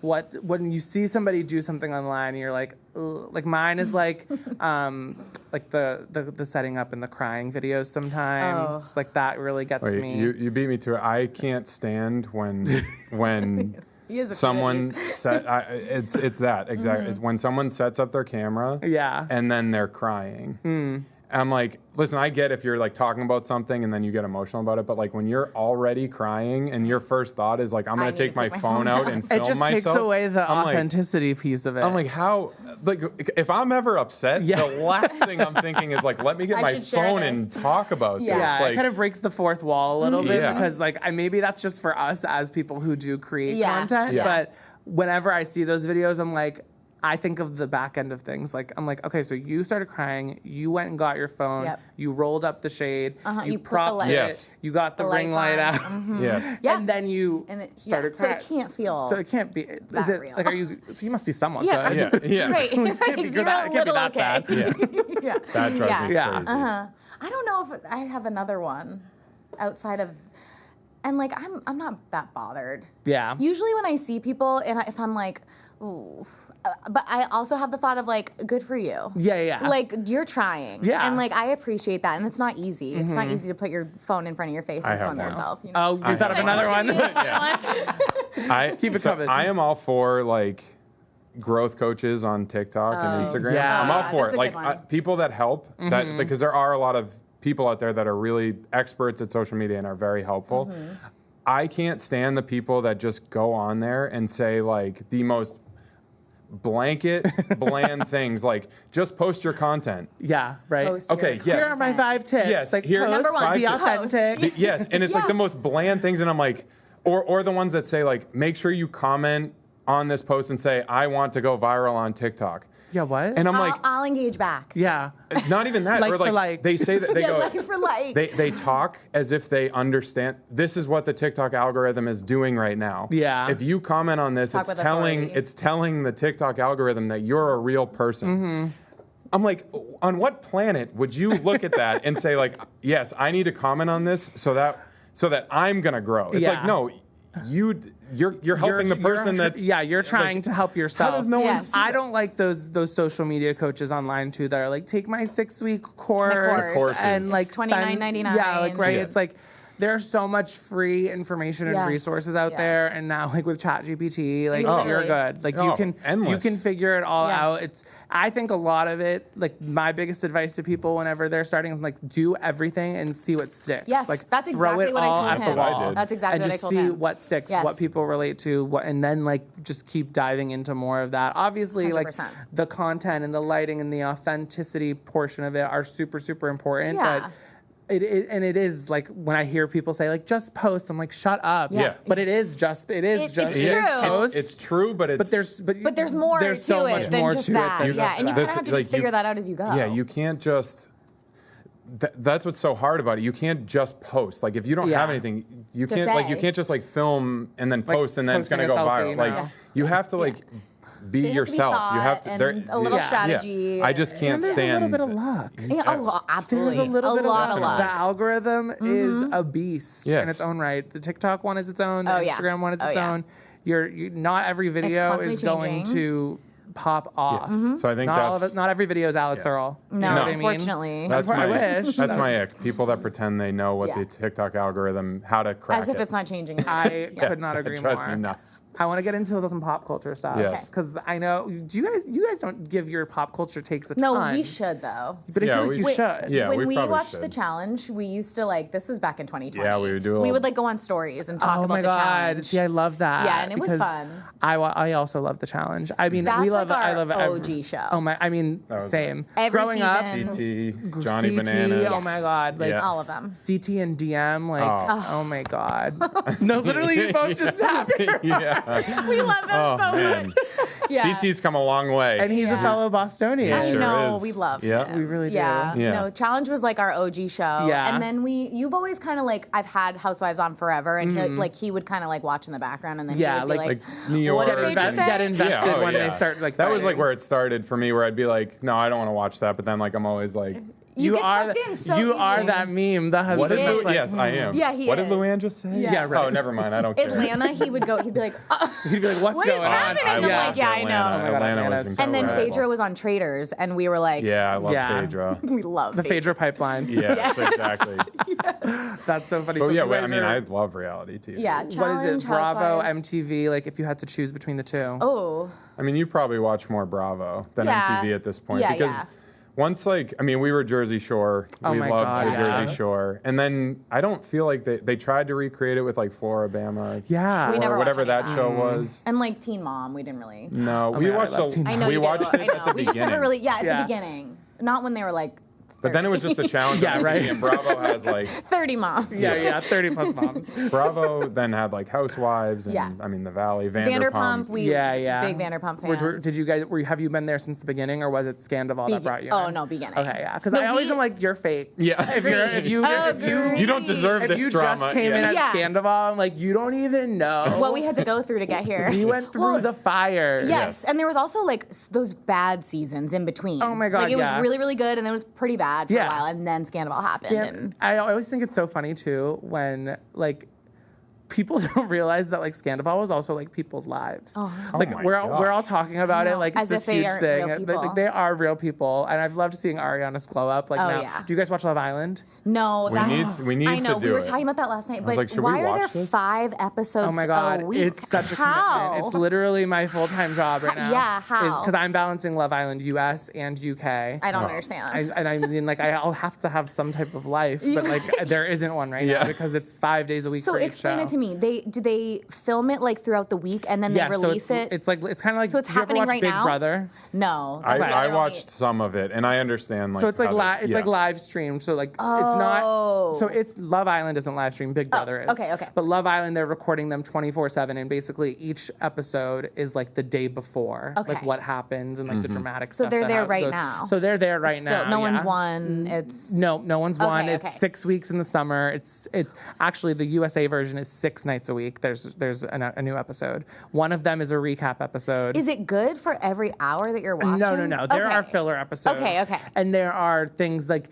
What when you see somebody do something online and you're like, ugh. Like mine is like the setting up and the crying videos sometimes. Oh. Like that really gets Wait, me. you beat me to it. I can't stand when He is a someone kid. it's that exactly. It's when someone sets up their camera Yeah. and then they're crying. I'm like, listen, I get if you're like talking about something and then you get emotional about it, but like when you're already crying and your first thought is like, I'm I gonna need take to my take my phone phone out out. and film It just myself. takes away the I'm like- authenticity piece of it. I'm like, how? Like, if I'm ever upset, Yeah. the last thing I'm thinking is like, let me get I my should share phone this. and talk about Yeah. this. yeah, Like, it kind of breaks the fourth wall a little bit Yeah. because like maybe that's just for us as people who do create Yeah. content. Yeah. But whenever I see those videos, I'm like, I think of the back end of things. Like I'm like, okay, so you started crying, you went and got your phone, Yep. you rolled up the shade, You put the propped light- it, Yes. you got the, The ring lights light on. out, yes. Yeah. and then you And it- started so it crying. can't feel So it can't be. Is that it real. like? Are you? So you must be somewhat Yeah. good. Yeah. Yeah. Right, right. Can't be You're good a that- it can't be little that okay. sad. Yeah. Yeah. That drives me Yeah. crazy. I don't know if I have another one outside of, and like I'm not that bothered. Yeah. Usually when I see people and if I'm like, ooh, but I also have the thought of like, good for you. Yeah, yeah. Like you're trying. Yeah. And like I appreciate that, and it's not easy. It's not easy to put your phone in front of your face I and have film one. yourself. You Oh, know? you thought of have another one? Keep it coming. I am all for like growth coaches on TikTok and Instagram. Yeah. I'm all Yeah, for that's it. a Like good one. people that help that because there are a lot of people out there that are really experts at social media and are very helpful. I can't stand the people that just go on there and say like the most blanket bland things like just post your content. Yeah. Right. Post Okay, your yeah. Here are my 5 tips. Yes, Like here- post, Number one, be post. authentic. Yes, and it's like Yeah. the most bland things, and I'm like, or the ones that say like, make sure you comment on this post and say, I want to go viral on TikTok. Yeah. What? And I'm like, I'll engage back. yeah. not even that. Like or for like, like. they say that they Yeah, go, like for like. they talk as if they understand. This is what the TikTok algorithm is doing right now. Yeah. If you comment on this, Talk with telling authority. the TikTok algorithm that you're a real person. I'm like, on what planet would you look at that and say like, yes, I need to comment on this so that I'm gonna grow? It's Yeah. like, no, you're helping the person that's you're trying like, to help yourself. How does no one? Yes. I don't like those social media coaches online too that are like, take my 6-week course, course. and like It's $29.99. Yeah, like right. Yeah. It's like there's so much free information and Yes, resources out yes. there, and now like with ChatGPT, like Oh. you're good. Like you Oh, can endless. figure it all Yes. out. I think a lot of it, like my biggest advice to people whenever they're starting is like do everything and see what sticks. Yes, like that's throw exactly it what I all told at the him. That's what I wall. did. That's exactly and what I just told see him. what sticks, Yes. what people relate to, and then like just keep diving into more of that. Obviously, like 100%. the content and the lighting and the authenticity portion of it are super, super important. Yeah. But it is like when I hear people say like just post, I'm like shut up. Yeah. But it's true. post. It's true, but But there's more there's to so it much than more just to that. it than Yeah, and you that. kind of have to just figure that out as you go. Yeah, you can't just. That's what's so hard about it. You can't just post. Like if you don't have anything, you To can't say. you can't just like film and then post and then it's posting gonna a go selfie, viral. Like no. you have to like be There has to be yourself. You have thought to. and a little strategy. I just can't And there's stand. a little bit of luck. Yeah, oh, absolutely. There's a little bit lot of of luck. luck. The algorithm is a beast Yes. in its own right. The TikTok one is its own. The Oh, yeah. Instagram one is its Oh, yeah. own. You not every video constantly is going changing. to pop off. So I think Not all of that's it. Not every video is Alex Earl. You No, know what I mean? unfortunately. that's I my wish. that's my ick. People that pretend they know what Yeah. the TikTok algorithm, how to crack As if it. it's not changing. I could not agree It drives more. me nuts. I want to get into some pop culture stuff. Yes. Because I know you guys don't give your pop culture takes a ton. No, we should though. But I Yeah, feel like we you should. should. Yeah, when we we probably watched should. the challenge, we used to like this was back in 2020. Yeah, we would do a We little- would like go on stories and talk Oh about my the god! challenge. See, I love that. Yeah, and it was because fun. I also love the challenge. I mean, That's we love. like our I love OG show. Oh my! I mean, was same. Every Growing season. up, CT, Johnny CT, Bananas. oh my god! Like Yeah. All of them. CT and DM, like Oh. oh my god! No, literally, you both just happened. Yeah. We love them Oh, so man. much. Yeah. CT's come a long way. And he's a Yeah. fellow Bostonian. I sure know, is. we love Yeah. him. We really do. Yeah. Yeah. No, Challenge was like our OG show. Yeah. And then you've always kind of like, I've had Housewives on forever, and he would kind of like watch in the background, and then Yeah, he would be like like, New York. what did Get, they and- just say? get invested Yeah, oh, when yeah. they start like. That was like fighting. where it started for me, where I'd be like, no, I don't want to watch that. But then like I'm always like, You get are sucked in so you are easily. that meme. The what husband. did is. that's like, Yes, I am. Yeah, he What did is. Luann just say? Yeah. right. Oh, never mind. I don't care. Atlanta, he'd be like, He'd be like, "What's What is going on?" happening? I'm yeah. like, yeah, I know. Atlanta, Oh my God, Atlanta was Atlanta's so and then right. incredible. Phaedra was on Traders, and we were like, Yeah, I love Yeah. Phaedra. we love The Phaedra pipeline. Yes, exactly. That's so funny. But So yeah, you guys I mean, are- I love reality TV. Yeah, what is Challenge, it? Bravo, Housewives. MTV. Like, if you had to choose between the two. Oh, I mean, you probably watch more Bravo than Yeah. MTV at this point Yeah, because yeah. once like I mean we were Jersey Shore. Oh We my loved God, the yeah. Jersey Shore. And then I don't feel like they tried to recreate it with like Floribama. Yeah. We Or never whatever watched any that of show was. and like Teen Mom, we didn't really. No, Oh we my God, watched I love Teen the, I know we you watched did. it I know. at the We just beginning. never really, at Yeah. the beginning, not when they were like. But then it was just a challenge. Yeah, on TV, right. And Bravo has like 30 Mom. Yeah, 30 plus moms. Bravo then had like Housewives and Yeah. I mean the Valley, Vanderpump, we Yeah. big Vanderpump fans. Did you guys? Have you been there since the beginning, or was it Scandival that brought you? Oh in? no, beginning. Okay, yeah, because No, I always we- am like, you're fake. Yeah. If you Agreed. You don't deserve if this you drama. just came in at Yeah. Scandival, I'm like, you don't even know What we had to go through to get here. We went through Well, the fire. Yes, and there was also like those bad seasons in between. Oh my God, Like it yeah. was really, really good, and then it was pretty bad for Yeah. a while, and then Scandal happened. And I always think it's so funny too when like people don't realize that like Scandival was also like people's lives. Like Oh my we're all gosh. talking about it like As it's if this they huge aren't thing. real people. Like, they are real people, and I've loved seeing Ariana's glow up. Like Oh, now, yeah. do you guys watch Love Island? no, We need I know to we do were it. talking about that last night. But like, should we why are watch there this? 5 episodes Oh my God, a week? it's such a How? commitment. It's literally my full-time job right now. Yeah, how? Because I'm balancing Love Island US and UK. I don't understand. I mean, like, I'll have to have some type of life, but like, there isn't one right now Yeah. because it's 5 days a week. so for each explain show. it to me. Do they film it like throughout the week and then Yeah, they release so it? it's like it's kind of like. So it's did you ever happening watch right Big now? Brother? No, I, that's the I other watched only- some of it and I understand like So it's like how to- it's yeah. like live streamed. So like it's not. Oh. So it's Love Island isn't live streamed. Big Brother is. okay. But Love Island, they're recording them 24/7, and basically each episode is like the day before, Okay. like what happens and like the dramatic So stuff. they're that there hap- right goes- now. So they're there right Still, now. no one's yeah. won. It's No one's won. Okay, It's okay. 6 weeks in the summer. It's actually the USA version is 6 nights a week. There's a new episode. One of them is a recap episode. Is it good for every hour that you're watching? No. There Okay. are filler episodes. Okay. And there are things like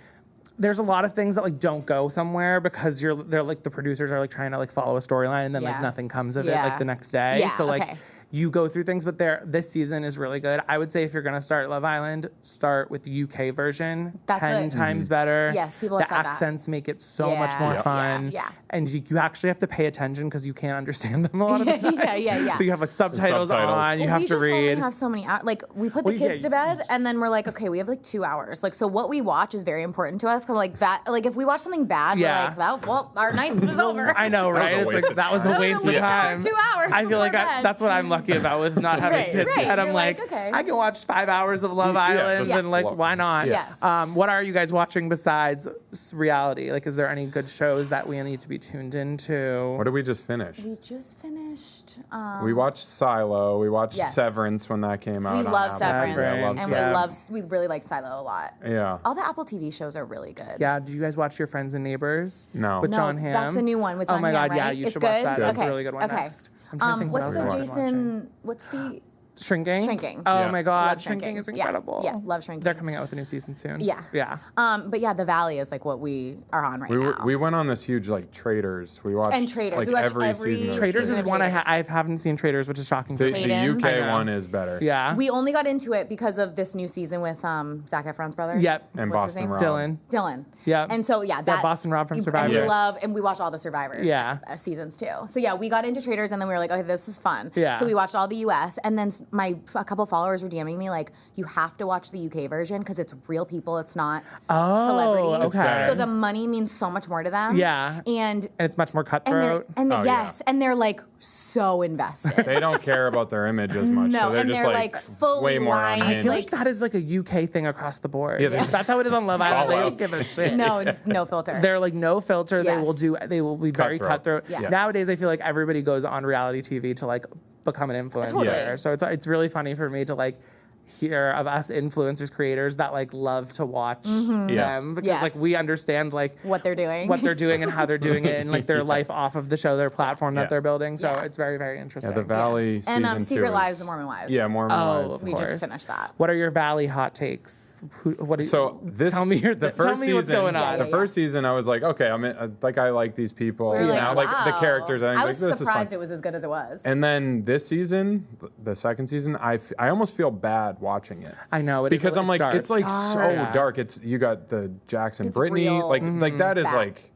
there's a lot of things that like don't go somewhere because they're like the producers are like trying to like follow a storyline and then like Yeah. nothing comes of it Yeah. like the next day. Yeah, So like okay. you go through things, but this season is really good. I would say if you're gonna start Love Island, start with the UK version. That's 10 what- times better. Yes, people have the said that. accents make it so much more Yeah, fun. yeah. And you actually have to pay attention because you can't understand them a lot of the time. Yeah. So you have like subtitles subtitles. on. You Well, have we to just read. only have so many hours. Like we put the Well, yeah, kids to bed, and then we're like, okay, we have like 2 hours. Like so, what we watch is very important to us. Cause like that, like if we watch something bad, Yeah. we're like, well, our night was over. I know, That was right? a It's waste like of that was a time. waste of At least time. 2 hours I feel like before bed. that's what I'm lucky about with not having Right, kids. right. And I'm You're like, like, okay. I can watch 5 hours of Love Island, just and like, why not? Yes. What are you guys watching besides reality? Like, is there any good shows that we need to be tuned into? What did we just finish? We just finished. We watched Silo. We watched Yes. Severance when that came out. We on love Apple Severance, TV. I love and Severance. we really like Silo a lot. Yeah. All the Apple TV shows are really good. Yeah, did you guys watch Your Friends and Neighbors? No. With No, John Hamm? that's the new one with Oh John my Hamm, God, yeah, right? you It's should good? watch that. That's Okay. a really good one Okay. next. I'm trying to think what What's else the I've been watching. Jason? What's the Shrinking? Shrinking. Oh Yeah. my God, Love Shrinking is Shrinking. Yeah. incredible. Yeah, love Shrinking. They're coming out with a new season soon. Yeah. Yeah. But yeah, The Valley is like what we are on right now. We went on this huge like Traders. We watched And Traders. like We watched every every season. Of Traders season is of one Traders. I haven't seen Traders, which is shocking The, for me. the Hayden. UK I know. one is better. Yeah. We only got into it because of this new season with Zac Efron's brother. Yep. And What's his Boston name? Rob. Dylan. Dylan. Yep. And so yeah, that Boston Rob from And Survivor. we love, and we watch all the Survivor Yeah. seasons too. So yeah, we got into Traders, and then we were like, okay, this is fun. Yeah. So we watched all the US, and then a couple followers were DMing me like, you have to watch the UK version because it's real people. It's not celebrities. okay. So the money means so much more to them. Yeah. And it's much more and cutthroat. they're, Oh, yes, yeah. and they're like so invested. They don't care about their image as much. No, so they're and just they're, like fully way more lying. on I in. feel like that is like a UK thing across the board. Yeah, they just That's how it is on Love Island. They follow. don't give a shit. No, no filter. They're like no filter. Yes. They will be very Cutthroat. cutthroat. Yes. Nowadays I feel like everybody goes on reality TV to like become an influencer. Totally. Yes. So it's really funny for me to like hear of us influencers creators that like love to watch them because Yes. like we understand like what they're doing. what they're doing and how they're doing it and like their life off of the show, their platform that Yeah. they're building. So Yeah. it's very, very interesting. Yeah, the Valley season and 2 Secret is- Lives of Mormon Wives. Yeah, Mormon Oh, Wives. of we course. just finished that. What are your Valley hot takes? What do you, So this tell me your the tell first me season. what's going on. The first season, I was like, okay, I'm in, like I like these people. We were like, now, wow. like the characters. I think was like, this surprised is it fun. was as good as it was. And then this season, the second season, I almost feel bad watching it. I know it is because a- I'm like, dark. it's like so Yeah. dark. It's you got the Jackson It's Brittany, real like that is bad. like.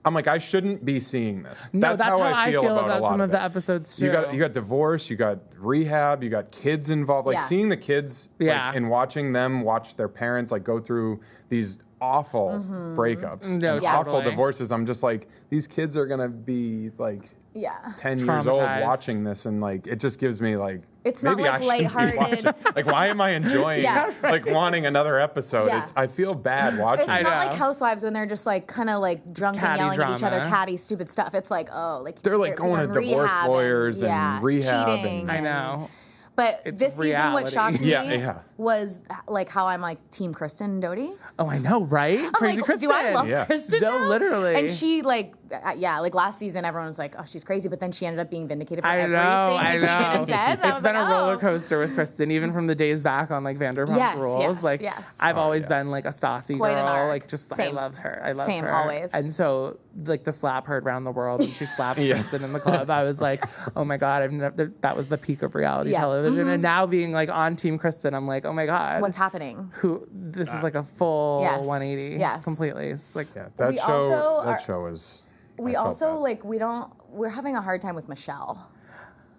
I'm like, I shouldn't be seeing this. No, that's how I feel about a about lot some of it. the episodes too. You got divorce, you got rehab, you got kids involved. Like Yeah. seeing the kids, Yeah. and watching them watch their parents like go through these awful breakups, No, and Yeah. awful totally. divorces. I'm just like, these kids are gonna be like yeah. 10 years old Traumatized. watching this, and like it just gives me like. It's not, maybe like, I shouldn't be lighthearted. watching- Like, why am I enjoying Yeah. like wanting another episode? Yeah. I feel bad watching. It's I it. not know. like Housewives when they're just like kind of like drunk and catty yelling at each other, drama. catty, stupid stuff. It's like, oh, like They're like going in to divorce rehab lawyers and rehab cheating and- I know. But It's this season, what reality. shocked me Yeah. was like how I'm like Team Kristen and Dodie. Oh, I know, right? I'm Crazy like, Kristen. do I love Yeah. Kristen? No, now? literally. And she like, like last season, everyone was like, oh, she's crazy, but then she ended up being vindicated for I everything know, I that she did know. and said. And I It's was been like, a roller oh. coaster with Kristen, even from the days back on like Vanderpump Yes, Rules. yes, Like yes. I've Oh, always yeah. been like a Stassi Quite an girl. arc. Like just I Same. loved her. I love Same, her. always. And so like the slap heard around the world and she slapped Yeah. Kristen in the club. I was like, oh my God, I've never, that was the peak of reality Yeah. television. And now being like on Team Kristen, I'm like, oh my God. What's happening? This is like a full Yes. 180 Yes. completely. It's like Yeah, that We show. also That are- show is. I We felt also bad. like we're having a hard time with Michelle.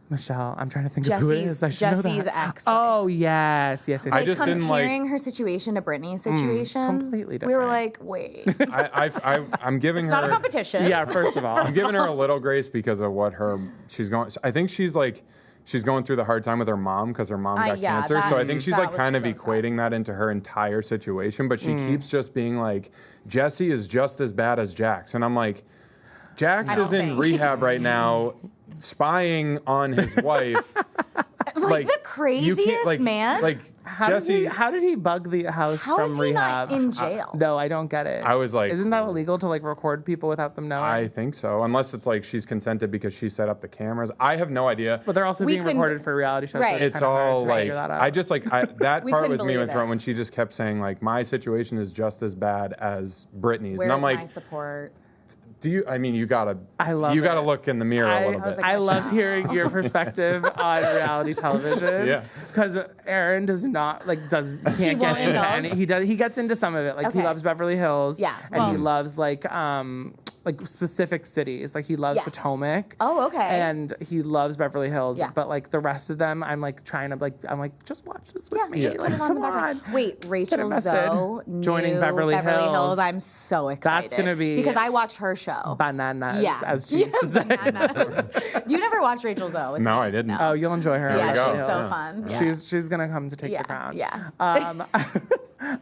Michelle, I'm trying to think of who it is. I should know Jesse's that. ex. Oh yes, yes, yes. I yes. just didn't like- comparing her situation to Brittany's situation. completely We were different. like, wait, I'm giving it's her. not a competition. Yeah, first of all. I'm giving her a little grace because of what she's going. I think she's going through the hard time with her mom because her mom got yeah, cancer. So I that's- think she's that like was kind of so sad. equating that into her entire situation. But she Mm. keeps just being like, Jesse is just as bad as Jax, and I'm like, Jax I is don't in think. rehab right now, spying on his wife. Like the you craziest can't like man. like How Jesse. did he bug the house How from is he rehab? not in jail? No, I don't get it. I was like, isn't that illegal to like record people without them knowing? I think so, unless it's like she's consented because she set up the cameras. I have no idea. but they're also We being couldn't- recorded for reality shows. Right. So It's kinda hard all to like figure that out. I just like that We part couldn't was me believe with her it. when she just kept saying like my situation is just as bad as Brittany's, Where's and I'm like, my support? do you? I mean, you gotta love gotta it. look in the mirror a little I was bit. like, I love hearing your perspective on reality television. Yeah. Because Aaron does not he can't get won't into indulge? any. He gets into some of it. Like he Okay. loves Beverly Hills. Yeah, And he well- loves like like specific cities. Like he loves Yes. Potomac. Oh, okay. And he loves Beverly Hills. Yeah. But like the rest of them, I'm like trying to I'm like, just watch this with me. Just put Like, it on the come background. on. Wait, Rachel invested. Zoe Joining new Beverly Hills. I'm so excited. That's gonna be because I watched her show. Bananas, Yeah. as she used to say. Bananas. You never watched Rachel Zoe? with No, me? I didn't. Oh, you'll enjoy her. Yeah, we go. she's so Yeah. fun. Yeah. She's gonna come to take the crown. Yeah.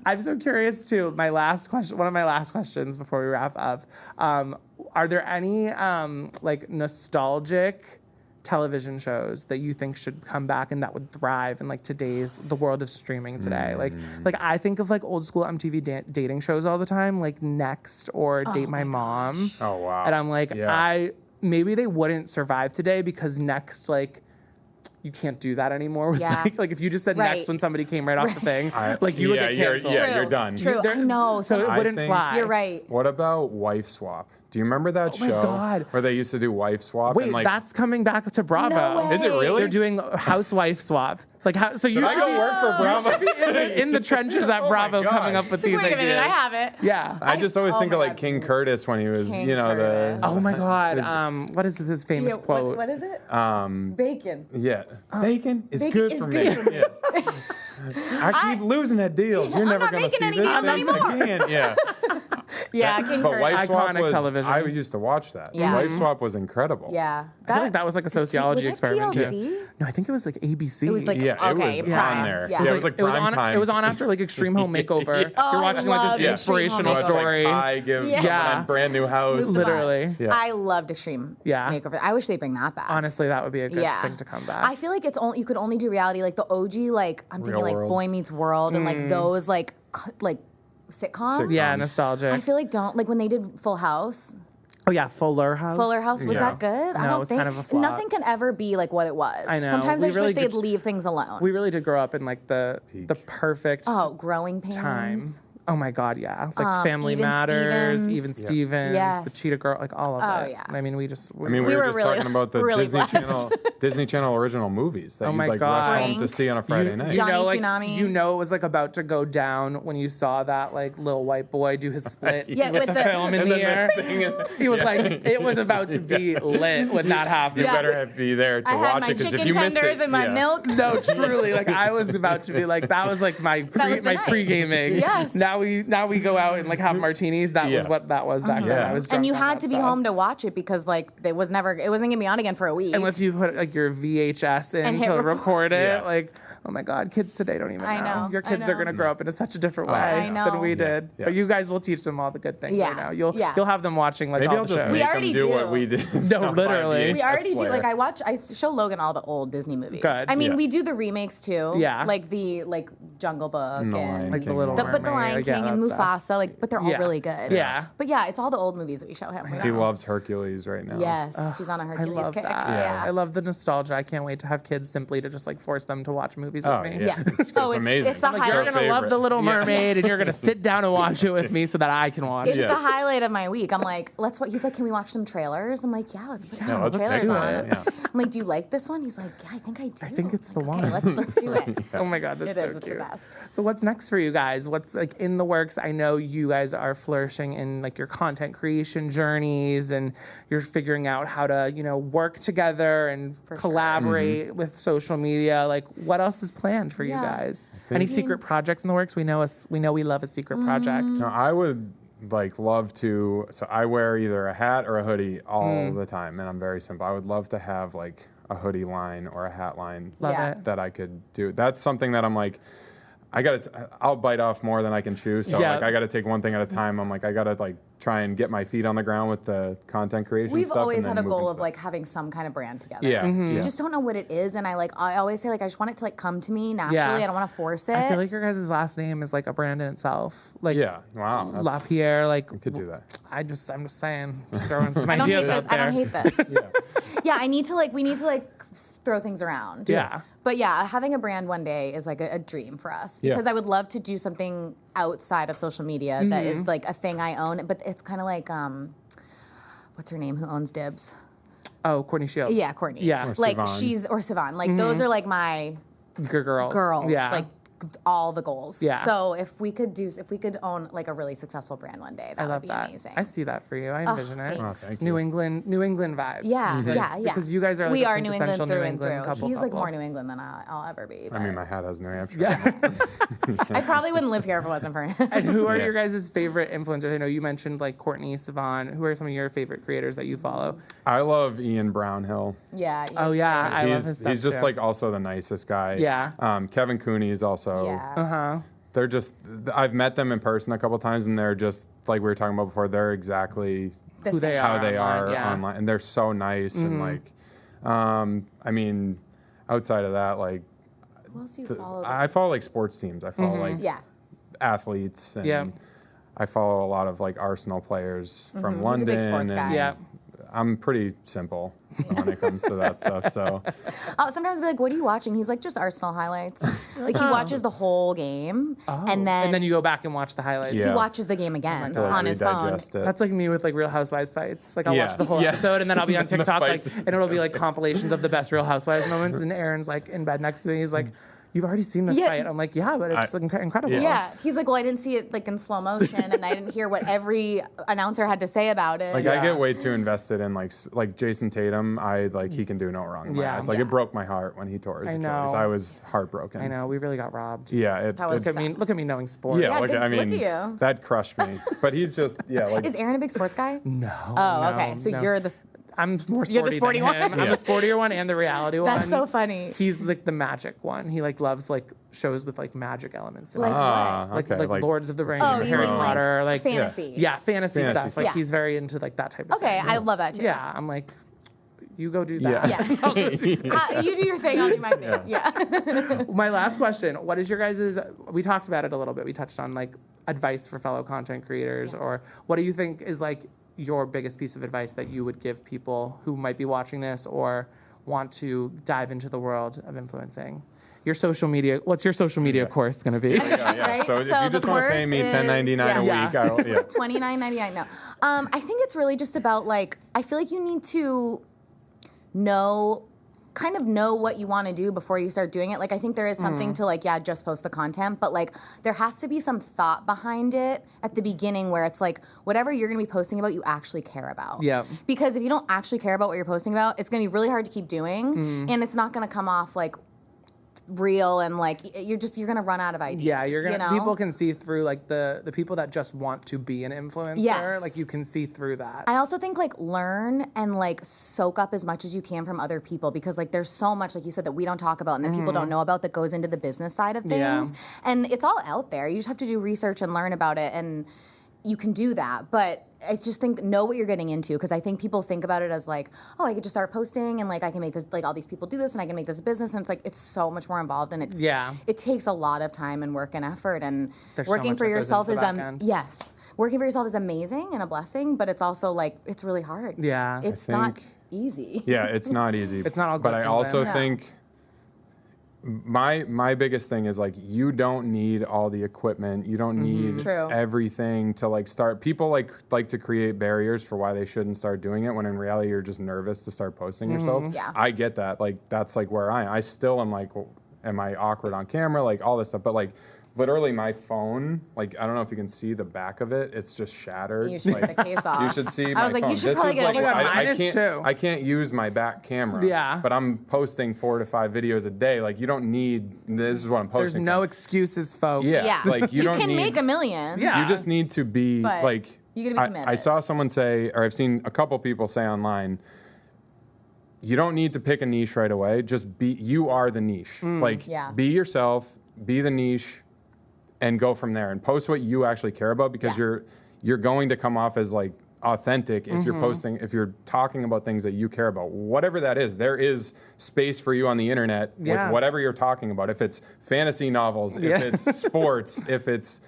I'm so curious too. My last question, one of my last questions before we wrap up, are there any like nostalgic television shows that you think should come back and that would thrive in like the world of streaming today? Like I think of like old school MTV dating shows all the time, like Next or Date My Mom. Oh, wow. And I'm like, Yeah. maybe they wouldn't survive today because Next, like, you can't do that anymore. With Yeah. like if you just said Right. Next when somebody came right off the thing, like you would get canceled. You're done. True. There- I know. So it I wouldn't think- fly. You're right. What about Wife Swap? Do you remember that my show God. where they used to do Wife Swap? Wait, and like, that's coming back to Bravo. No way. Is it really? They're doing housewife swap. Like how? So you Should I should go be work for Bravo? in the trenches at Oh my Bravo, coming gosh. up with these Wait a ideas. minute, I have it. Yeah. I just always oh think my of like God. King Curtis when he was, King you know, Curtis. Oh my God. What is his famous Yeah, quote? what is it? the Bacon. yeah, bacon is Bacon good is for good me. Yeah. I keep losing at deals. You're I'm never not gonna making see any this deals thing anymore. again. Yeah. Yeah, King But Curtis. Wife Swap Iconic was. television. I used to watch that. Yeah. Wife Swap was incredible. Yeah. I feel like that was like a sociology was that experiment TLC? too. No, I think it was like ABC. It was like Yeah, it okay, was prime. on there. Yeah. Yeah, it was like it was prime on. time. It was on after like Extreme Home Makeover. Oh, You're I watching like loved this Extreme inspirational Home Watch, like, story. Ty gives Yeah. someone a brand new house. It was the Literally. best. Yeah. I loved Extreme Yeah. Makeover. I wish they bring that back. Honestly, that would be a good Yeah. thing to come back. I feel like it's only you could only do reality like the OG like I'm thinking Real like World. Boy Meets World and like those like sitcoms. yeah, nostalgic. I feel like don't like when they did Full House. Oh yeah, Fuller House. Fuller House was Yeah. that good? I No, don't it was think kind of a flop. nothing can ever be like what it was. I know. Sometimes We I just really wish they'd did- leave things alone. We really did grow up in like the perfect Growing pains. time. Oh my God, yeah. Like Family Even Matters, Stevens. Even Stevens, Yes. The Cheetah Girl, like all of Oh, it. yeah. I mean, we I mean, We we were were just really- talking about the really Disney blessed. Channel original movies that Oh you my like God. rush home to Frank. see on a Friday night. Johnny like, Tsunami. You know it was like about to go down when you saw that like little white boy do his split Yeah, with with the the- film in And the then air. the thing is- He was like, it was about to be lit when that happened. You better be there to I had watch my it because if chicken you missed tenders it, and my yeah. milk. No, truly, like I was about to be like that was like my was the night. pre-gaming. Yes. Now we go out and like have martinis. That was Yeah. what that was back then. Yeah. I was drunk And you on had that to be stuff. home to watch it because like it wasn't gonna be on again for a week. Unless you put like your VHS in And hit to record. record it, Yeah. like, oh my God, kids today don't even I know. know, Your I kids are know. gonna grow up in such a different way I know. than we did. Yeah. But you guys will teach them all the good things Yeah. right now. You'll Yeah. have them watching like Maybe all I'll the just shows. make We already them do do. what we did. No, on my literally. we VHS already do. player. Like I show Logan all the old Disney movies. Good. I mean, Yeah. we do the remakes too. Yeah. Like the Jungle Book And the and Lion Like the King Little one. but the Mermaid, Lion like, yeah, King and that stuff. Mufasa, like, but they're all Yeah. really good. Yeah. But yeah, it's all the old movies that we show him. He loves Hercules right now. Yes, he's on a I Hercules love kick. that. Yeah. I love the nostalgia. I can't wait to have kids simply to just like force them to watch movies Oh with me. yeah, Yeah. It's Oh, it's- amazing. it's the Like, you're highlight. gonna love the Little Mermaid, and you're gonna sit down and watch it with me so that I can watch It's it. Yes. the highlight of my week. I'm like, let's what? He's like, can we watch some trailers? I'm like, yeah, let's put some let's trailers do on. it. Yeah. I'm like, do you like this one? He's like, yeah, I think I do. I think it's the I'm one. like, okay, let's do it. Oh my God, that's It so is. It's cute. the best. So what's next for you guys? What's like in the works? I know you guys are flourishing in like your content creation journeys, and you're figuring out how to, work together and For sure. collaborate Mm-hmm. with social media. Like, what else is planned for you Yeah. guys? Any secret projects in the works? We know we love a secret project. No, I would love to. So I wear either a hat or a hoodie all the time, and I'm very simple. I would love to have like a hoodie line or a hat line Love Yeah. it. that I could do. That's something that I'm like, I'll bite off more than I can chew. So Yeah. like I got to take one thing at a time. I'm like, I got to like try and get my feet on the ground with the content creation We've stuff. always and had then a move goal into of the- like having some kind of brand together. yeah, We yeah. just don't know what it is, and I always say like I just want it to like come to me naturally. Yeah. I don't want to force it. I feel like your guys' last name is like a brand in itself. Like Yeah, wow. that's- LaPierre, like we could do that. I'm just saying, just throwing some I don't hate ideas this. out there. I don't hate this. Yeah. Yeah, we need to like throw things around. Yeah. But yeah, having a brand one day is like a dream for us Yeah. because I would love to do something outside of social media that Mm-hmm. is like a thing I own. But it's kind of like what's her name? Who owns Dibs? Oh, Courtney Shields. Yeah, Courtney. Yeah. Or Like Siobhan. she's or Siobhan. Like those are like my Your girls. girls. Yeah. Like all the goals. Yeah. So if we could own like a really successful brand one day, that I would love be that. amazing. I see that for you. I envision it. thanks. Oh, thank you. New England vibes. Yeah, Like, yeah. Because you guys are like we a are New England quintessential through New and England through. couple. He's like more New England than I'll ever be. I mean, but my hat has New Hampshire. Yeah. I probably wouldn't live here if it wasn't for him. And who are Yeah. your guys' favorite influencers? I know you mentioned like Courtney, Savon. Who are some of your favorite creators that you follow? I love Ian Brownhill. Yeah. Oh yeah, I love his stuff He's just too. like also the nicest guy. Yeah. Kevin Cooney is also. Yeah. Uh-huh. They're just. I've met them in person a couple times, and they're just like we were talking about before. They're exactly The Who they same. how they online, are yeah. online, and they're so nice and like. I mean, outside of that, like Who else do you follow? I follow like sports teams. I follow like yeah. athletes, and Yeah. I follow a lot of like Arsenal players from He's a London. big sports guy. and Yeah. I'm pretty simple when it comes to that stuff. So Sometimes I'll be like, what are you watching? He's like, just Arsenal highlights. Like, he watches the whole game, and then you go back and watch the highlights. Yeah. he watches the game again to, like, on his phone. redigest it. That's like me with like Real Housewives fights. Like I'll Yeah. watch the whole Yeah. episode and then I'll be on The TikTok like, fights. and it'll be like compilations of the best Real Housewives moments. And Aaron's like in bed next to me. He's like, "You've already seen this Yeah. fight." I'm like, "Yeah, but it's like, incredible." Yeah. Yeah, he's like, well, I didn't see it like in slow motion, and I didn't hear what every announcer had to say about it. like Yeah. I get way too invested in like Jason Tatum. I like he can do no wrong. In my Yeah. eyes. Like Yeah. it broke my heart when he tore his I Achilles. know. I was heartbroken. I know we really got robbed. Yeah, That was Look at me knowing sports. yeah. Yeah, Look, good- I mean, look at you. that crushed me. But he's just like Is Aaron a big sports guy? No. Oh, okay. So you're the. I'm more sporty You're the sporty than him. one? I'm Yeah. the sportier one and the reality one. That's so funny. He's like the magic one. He like loves like shows with like magic elements in Like it. what? okay, like Lords of the Rings, Oh, or you Harry mean, like, Potter, like fantasy. Yeah, fantasy Fantasy stuff. stuff. Like Yeah. he's very into like that type of Okay, thing. I love that too. Yeah, I'm like, you go do that. Yeah. You do your thing, I'll do my thing. Yeah. My last question: what is your guys'? We talked about it a little bit. We touched on like advice for fellow content creators, or what do you think is like your biggest piece of advice that you would give people who might be watching this or want to dive into the world of influencing? Your social media. What's your social media course going to be? yeah. Right? So if So you just the want to pay course me is- $10.99 a week, Yeah. I'll, yeah. $29.99. No. I think it's really just about like, I feel like you need to kind of know what you want to do before you start doing it. Like, I think there is something to like, yeah, just post the content, but like there has to be some thought behind it at the beginning where it's like whatever you're going to be posting about, you actually care about. Yeah. Because if you don't actually care about what you're posting about, it's going to be really hard to keep doing, and it's not going to come off like real, and like you're gonna run out of ideas. Yeah, you're gonna. You know? People can see through like the people that just want to be an influencer. Yes. Like you can see through that. I also think like learn and like soak up as much as you can from other people, because like there's so much, like you said, that we don't talk about and that people don't know about that goes into the business side of things. Yeah. And it's all out there. You just have to do research and learn about it, and you can do that. But I just think know what you're getting into, because I think people think about it as like, oh, I could just start posting and like I can make this, like all these people do this and I can make this a business, and it's like it's so much more involved, and it's it takes a lot of time and work and effort, and There's so working much for that goes yourself into is the back end. yes. Working for yourself is amazing and a blessing, but it's also like it's really hard. Yeah. It's I not think- easy. Yeah, it's not easy. It's not all But glitz I and also glam. No. think my biggest thing is like you don't need all the equipment. You don't need True. everything to like start. People like to create barriers for why they shouldn't start doing it, when in reality you're just nervous to start posting yourself. Yeah. I get that. Like that's like where I am. I still am like, well, am I awkward on camera? Like all this stuff. But like literally my phone, like I don't know if you can see the back of it. It's just shattered. You should like, take the case off. You should see my I was like, phone. you should This probably is get a like, new one. Mine is too. I can't use my back camera. Yeah. But I'm posting 4 to 5 videos a day. Like you don't need. This is what I'm There's posting. no from. excuses, folks. Yeah. Yeah. Like you don't can need. make $1 million. Yeah. You just need to be But like. you gotta be committed. I saw someone say, or I've seen a couple people say online. You don't need to pick a niche right away. Just be. You are the niche. Like Yeah. be yourself. Be the niche. And go from there and post what you actually care about, because Yeah. you're going to come off as like authentic if you're posting, if you're talking about things that you care about, whatever that is. There is space for you on the internet Yeah. with whatever you're talking about. If it's fantasy novels, Yeah. if it's sports, if it's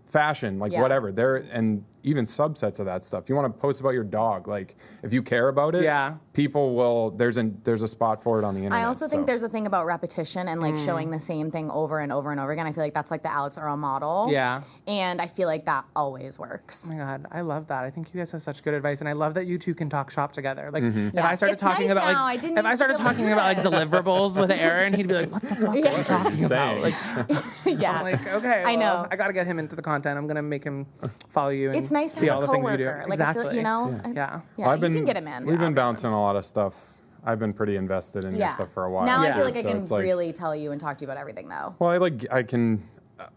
fashion, like Yeah. whatever. There, and even subsets of that stuff. You want to post about your dog. Like, if you care about it, people will, there's a spot for it on the internet. I also think there's a thing about repetition and like showing the same thing over and over and over again. I feel like that's like the Alex Earl model. Yeah. And I feel like that always works. Oh my God, I love that. I think you guys have such good advice, and I love that you two can talk shop together. Like, if Yeah. I started It's talking nice about now. I like, didn't if I used to started be able to talking do about like this. deliverables with Aaron, he'd be like, "What the fuck are you talking about?" Like, Yeah. I'm like, okay, I well, know. I got to get him into the content. I'm gonna make him follow you. And It's nice see to all have the a things you do. coworker. Like, I Exactly. feel, you know? Yeah. Yeah, Well, you can get him in. We've been bouncing a lot of stuff. I've been pretty invested in your stuff for a while. Now I Yeah. feel like I So can it's like- really tell you and talk to you about everything, though. Well,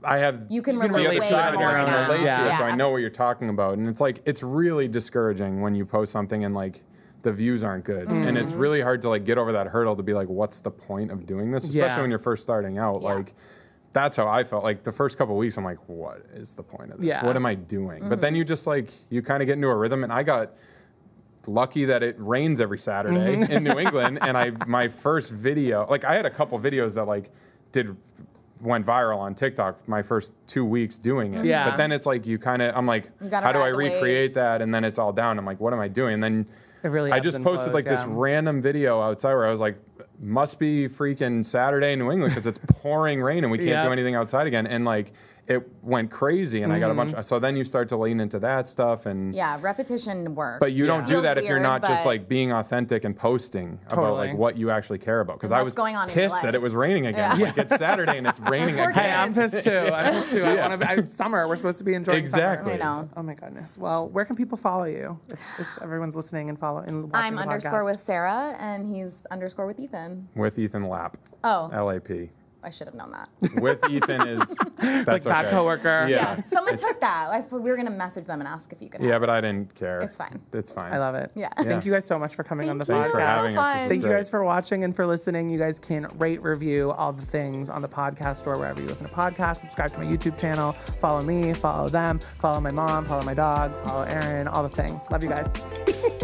I have You can can relate relate way to it more on your own now. end, relate to it, so I Yeah. know what you're talking about. And it's like, it's really discouraging when you post something and like the views aren't good. And it's really hard to like get over that hurdle to be like, what's the point of doing this? Especially Yeah. when you're first starting out. Yeah. Like, that's how I felt. Like the first couple of weeks, I'm like, what is the point of this? Yeah. What am I doing? But then you just like, you kind of get into a rhythm. And I got lucky that it rains every Saturday in New England. And my first video, like I had a couple videos that like went viral on TikTok my first 2 weeks doing it. Yeah. But then it's like I'm like, gotta how do I ride the recreate waves. that? And then it's all down. I'm like, what am I doing? And then It really I ebbs just and posted flows, like this yeah. random video outside where I was like, must be freaking Saturday in New England because it's pouring rain and we can't Yeah. do anything outside again. And like it went crazy and I got a bunch. So then you start to lean into that stuff and Yeah, repetition works. but you don't do Feels that if you're weird, not just but- like being authentic and posting about Totally. like what you actually care about. Because And I what's was going on in your pissed that life. it was raining again. Yeah. Like it's Saturday and it's raining Poor again. Hey, I'm pissed too. I'm pissed too. Yeah. I want to. It's summer. We're supposed to be enjoying Exactly. summer. I know. Oh my goodness. Well, where can people follow you if everyone's listening and following? I'm the underscore podcast? with Sarah, and he's underscore with Ethan. With Ethan Lapp. Oh, LAP. I should have known that. With Ethan is that's Like that okay. coworker. Yeah. Someone took that. We were gonna message them and ask if you could. Yeah, have but it. I didn't care. It's fine. It's fine. I love it. Yeah. Thank you guys so much for coming on the Thank podcast. you. Thanks for having us. This fun. is Thank you great. guys for watching and for listening. You guys can rate, review all the things on the podcast store wherever you listen to podcasts. Subscribe to my YouTube channel. Follow me. Follow them. Follow my mom. Follow my dog. Follow Aaron. All the things. Love you guys.